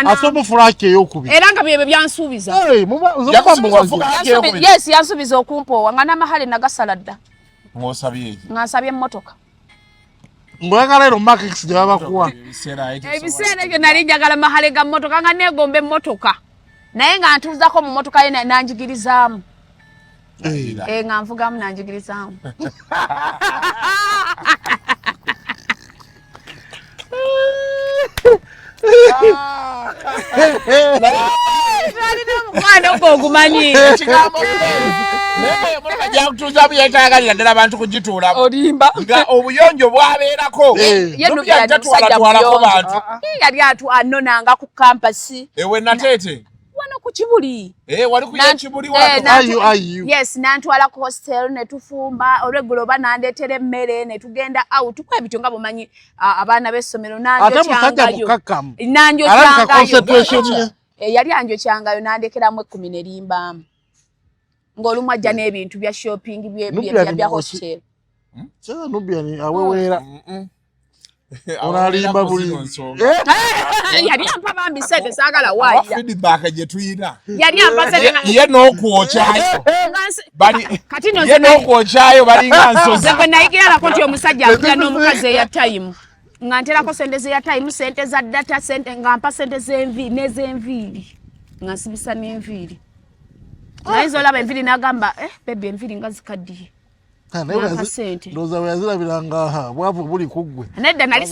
asomo fulaki eyokubiri era nga byebyo byansuubiza yes yansuubiza okumpoowa nga n'amahale nagasala dda ng'osabye nga nsabye emmotoka ng'oyagala ero Mark X gye babakuwa ebiseera ebyo nali njagala mahale ga mmotoka nga neegomba emmotoka naye nga ntuuzako mu mmotoka ye nanjigirizaamu nga nvugamu nanjigirizaamu mwana gwo ogumanyi jakutuuzamu yetaagalira ddala abantu kugituulamu olimba nga obuyonjo bwabeerako yali anonanga ku kampasi ewe nateete wano ku Kibuli. Wali kuya Kibuli wano. Ayu. Yes, nantwala ku hostel ne tufumba olweggulo banandeetera emmere ne tugenda out kwa ebityo nga bumanyi abaana b'essomero nanjo kyangayo. Nanjo kyangayo. Yali anjo kyangayo nandekeramu 10 ne limbaamu. Ng'olumu ajja n'ebintu bya shopping bya hostel. Sasa Nubia ni awewera. Onalimba buli. Yali ampa bambi sente saagala waaya. Feedback gye tuyina. Yali ampa sente. Ye n'okwokyayo. Kati no ye n'okwokyayo balinga nsozi. Nze bwe nayigira lako nti omusajja akula n'omukazi eya time. Nga nterako sente ze time, sente za data, sente nga mpa sente z'enviiri. Nga nsibisa n'enviiri. Naye zolaba enviiri n'agamba baby enviiri nga zikaddiye. Ndoza weyazirabiranga bwavu buli kuggwe. Nedda nali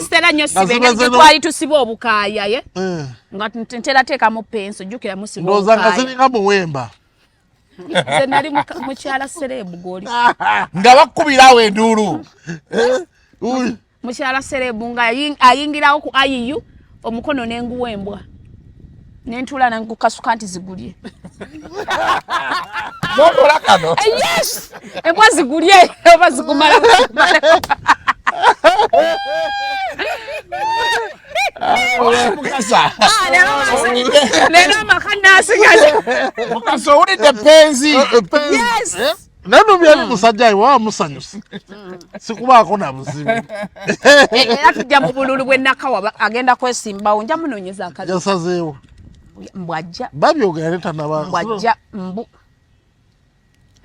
stera nnyo sibe twali tusiba obukaaya ye. Nga ntera teekamu penso jjukira musiba obukaaya. Ndoza nga ziringa muwemba. Nze nali mukyala serebu goli. Nga bakkubirawo enduulu. Mukyala serebu nga ayingirawo ku IU omukono n'enguwembwa. Nentula nangukasuka nti zigulye. Nokola kano. Yes. Embwa zigulye oba zikumala. Mukasa. Lero makana asigaje. Mukasa uli depenzi. Yes. Nanu byali musajja wa musanyusa. Sikubaako na buzibu. Atujja mu bululu bwe nakawa agenda kwesimbawo nja munonyeza akazi. Yasazeewo. Mbwajja. Babyoga yaleta naba. Mbwajja mbu.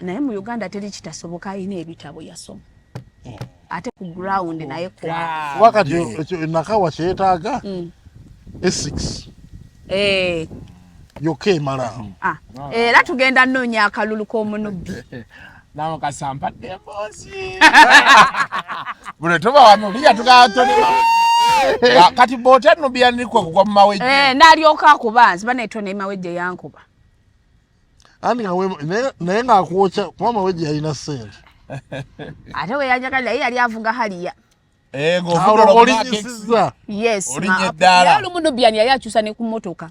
Naye mu Uganda teri kitasoboka ayina ebitabo yasoma. Ate ku ground naye kwa. Wakati nakawa kyetaaga. S6. Yoke mara. Era tugenda nnonya akalulu k'omunubbi. Nawo kasampadde mbozi. Bule toba wano liya tugatoni. Kati bote nubia nikwa kugwa maweje. Nalyoka akubanzi banetone maweje yankuba. Ani naye nga akuocha kwa maweje yalina sente. Ate we yanjagala yali avuga haliya. Ngovuga olinyiza. Yes. Olinye ddala. Yali munubbi yakyusa ne ku mmotoka.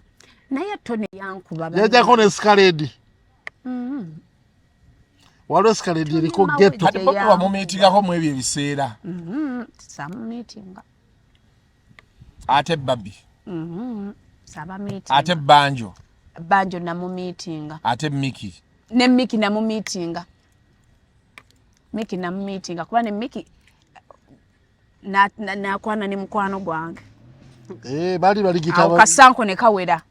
Naye tone yankuba. Yajako ne escalade. Waliwo escalade eriko ghetto. Ate bobi wamumiitingako mu ebyo ebiseera. Samumiitinga. Ate babi. Saba meeting. Ate banjo. Banjo na mu meeting. Ate Miki. Ne Miki na mu meeting. Miki na mu meeting. Kuba ne Miki na kwana ni mukwano gwange. Bali gitaba. Kasanko ne kawera.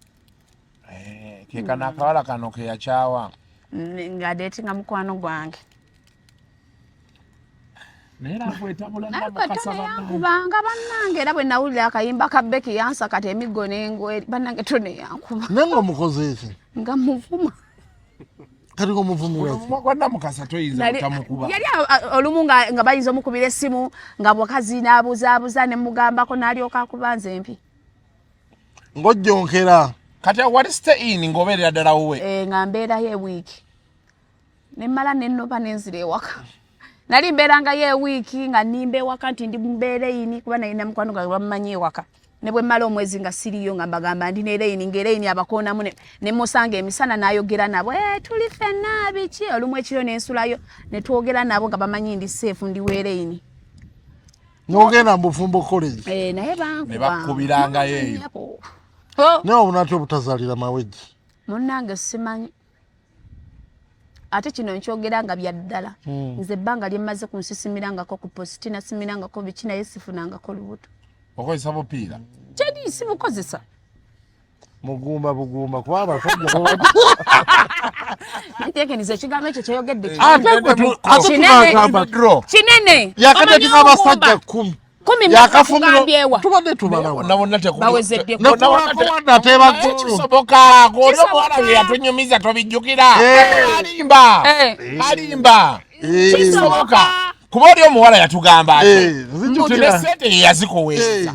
Keka na kawala kano ke yachawa. Nga datinga mukwano gwange. Nera kwetabula na mukasaba. Kubanga bannange era bwe nawulira akayimba ka Becky yansa kati emigo n'engo bannange tone yankuba. Nengo mukoze iki? Nga muvuma. Kati ko muvumira. Mukwana mukasa toyiza kutamukuba. Yali olumu nga bayinza omukubira essimu nga bwakazi n'abuza ne mugambako n'alyoka akubanze empi. Ngojjonkera. Kati what is the in ngoberera ddala wowe? Nga mbeera ye week. Ne mala nennoba nenzire ewaka. Nali mberanga ye wiki nga nimbe waka nti ndi mbere ini kuba naina mukwano gwa bamanyi waka. Ne bwe mala omwezi nga siriyo nga mbagamba ndi ne leini ngeleini abakona mune ne musange emisana nayogera nabo tuli fenna biki olumwe ekiro n'ensulayo ne twogera nabo nga bamanyi ndi safe ndi wereini. Nogenda mbufumbo college. Naye bangu. Ne bakubiranga yeyo. Nawo bunatyo butazalira maweji. Munnange simanyi. Ate kino nkyogera nga bya ddala. Nze bbanga lyemmaze kunsisimirangako ku posti nasimirangako biki naye sifunangako lubuto. Okozesa bupiira? Kyedi sibukozesa. Mugumba bugumba kwaba kujja. Nteekeniza ekigambo ekyo kyeyogedde. Kinene. Yakadde abasajja 10. Yakafumiro tubadde tubalawo nabonna tekubba bawezedde nabonna tebagulu kisoboka ng'oli omwana yatunyumiza tobijjukira alimba kisoboka kuba oli omuwala yatugamba ate sente yazikuweesa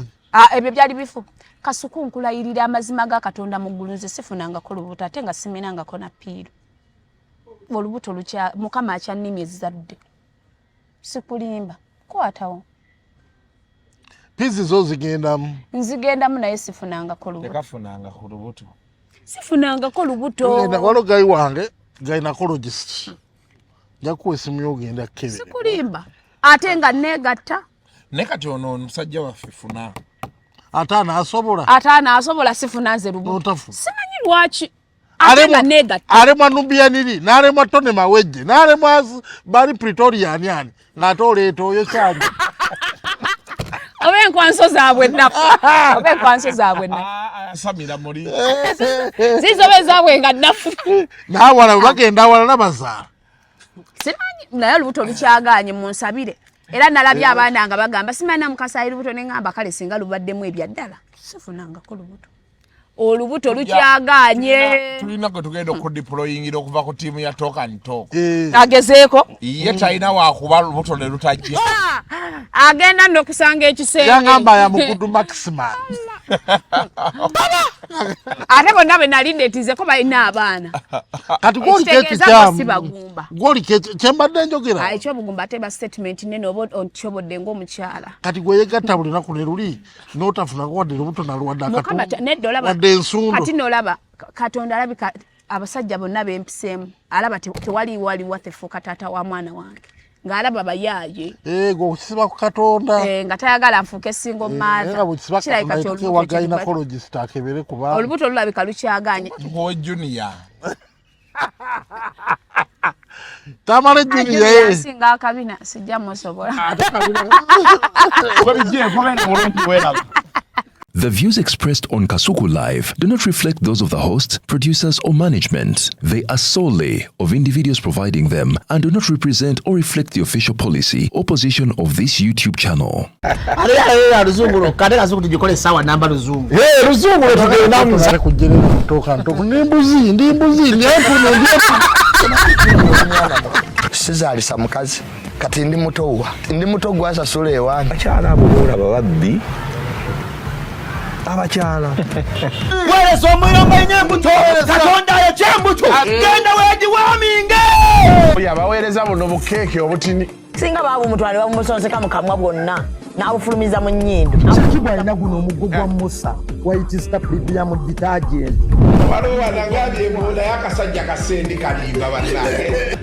ebyo byali bifu kasuku nkulayirira amazima ga Katonda mu ggulu nze sifunangako lubuto ate nga siminangako na piiro olubuto lukya mukama akyannimye ezadde sikulimba kwatawo Pizi zo zigendamu. Nzigendamu naye sifunanga ko lubuto. Tekafunanga ku lubuto. sifunangako lubuto. Ngenda walo gayi wange gynecologist. Njakuwa esimu yogenda kebe. Sikulimba. Ate nga negatta. Nekati ono musajja waffe funa. Atana asobola sifuna nze lubuto. Notafu. Simanyi lwaki. Alemwa negatta. Alemwa Nubianiri, n'alemwa Tone Mawejje, n'alemwa bali Pretoria ani. Ng'atoleeta oyo kyali. Obe nkwanso zaabwe nnafu. Samira muri. Zizobe zaabwe nga nnafu. N'awala bagenda awala n'abazaala. Simanyi naye olubuto lukyagaanye mu nsabire. Era nalabye abaana nga bagamba simanyi namukasaayi lubuto ne ngamba kale singa lubaddemu ebyaddala. Sifunangako lubuto. Olubuto lukyagaanye. Tulina gwe tugenda okudeployingira okuva ku tiimu ya Talk and Talk. Agezeeko. Ye talina wakuba lubuto ne lutajja. Agenda n'okusanga ekisenge. Yangamba ya mukudu maximum. Ate bonna be nali ndeetizeko balina abaana. Kati gwoli kyembadde njogera. Ekyobugumba ate ba statement nene oba ontyobodde ng'omukyala. Kati gwe yegatta buli lunaku ne luli n'otafunako wadde lubuto naluwadde wadde ensundo. Kati n'olaba Katonda alabika abasajja bonna bempiseemu alaba tewali watefuuka taata wa mwana wange. Ng'alaba bayaaye. Gwe okisiba ku Katonda. Nga tayagala nfuuke single mother. Kirabika wa gynecologist akebere kuba. Olubuto lulabika lukyagaanye. Ngo Junior. Tamale Junior. Singa akabina sijja musobola. The views expressed on Kasuku Live do not reflect those of the host, producers, or management. They are solely of individuals providing them and do not represent or reflect the official policy or position of this YouTube channel. Sizalisa mukazi kati ndi muto gwasasula ewange. Abakyala abo boolaba babbi. Abakyala weereza omulongo enyembuto Katonda yekyembuto genda weegiwaaminge yabaweereza buno bukeeke obutini singa baabumutwale babumusonseka mu kamwa bwonna n'abufulumiza mu nnyindo. Kiki alina guno omuggo gwa Musa wayitista premium detergent. waliwo wanagambye ebola y'akasajja kasendi kalimba bannange.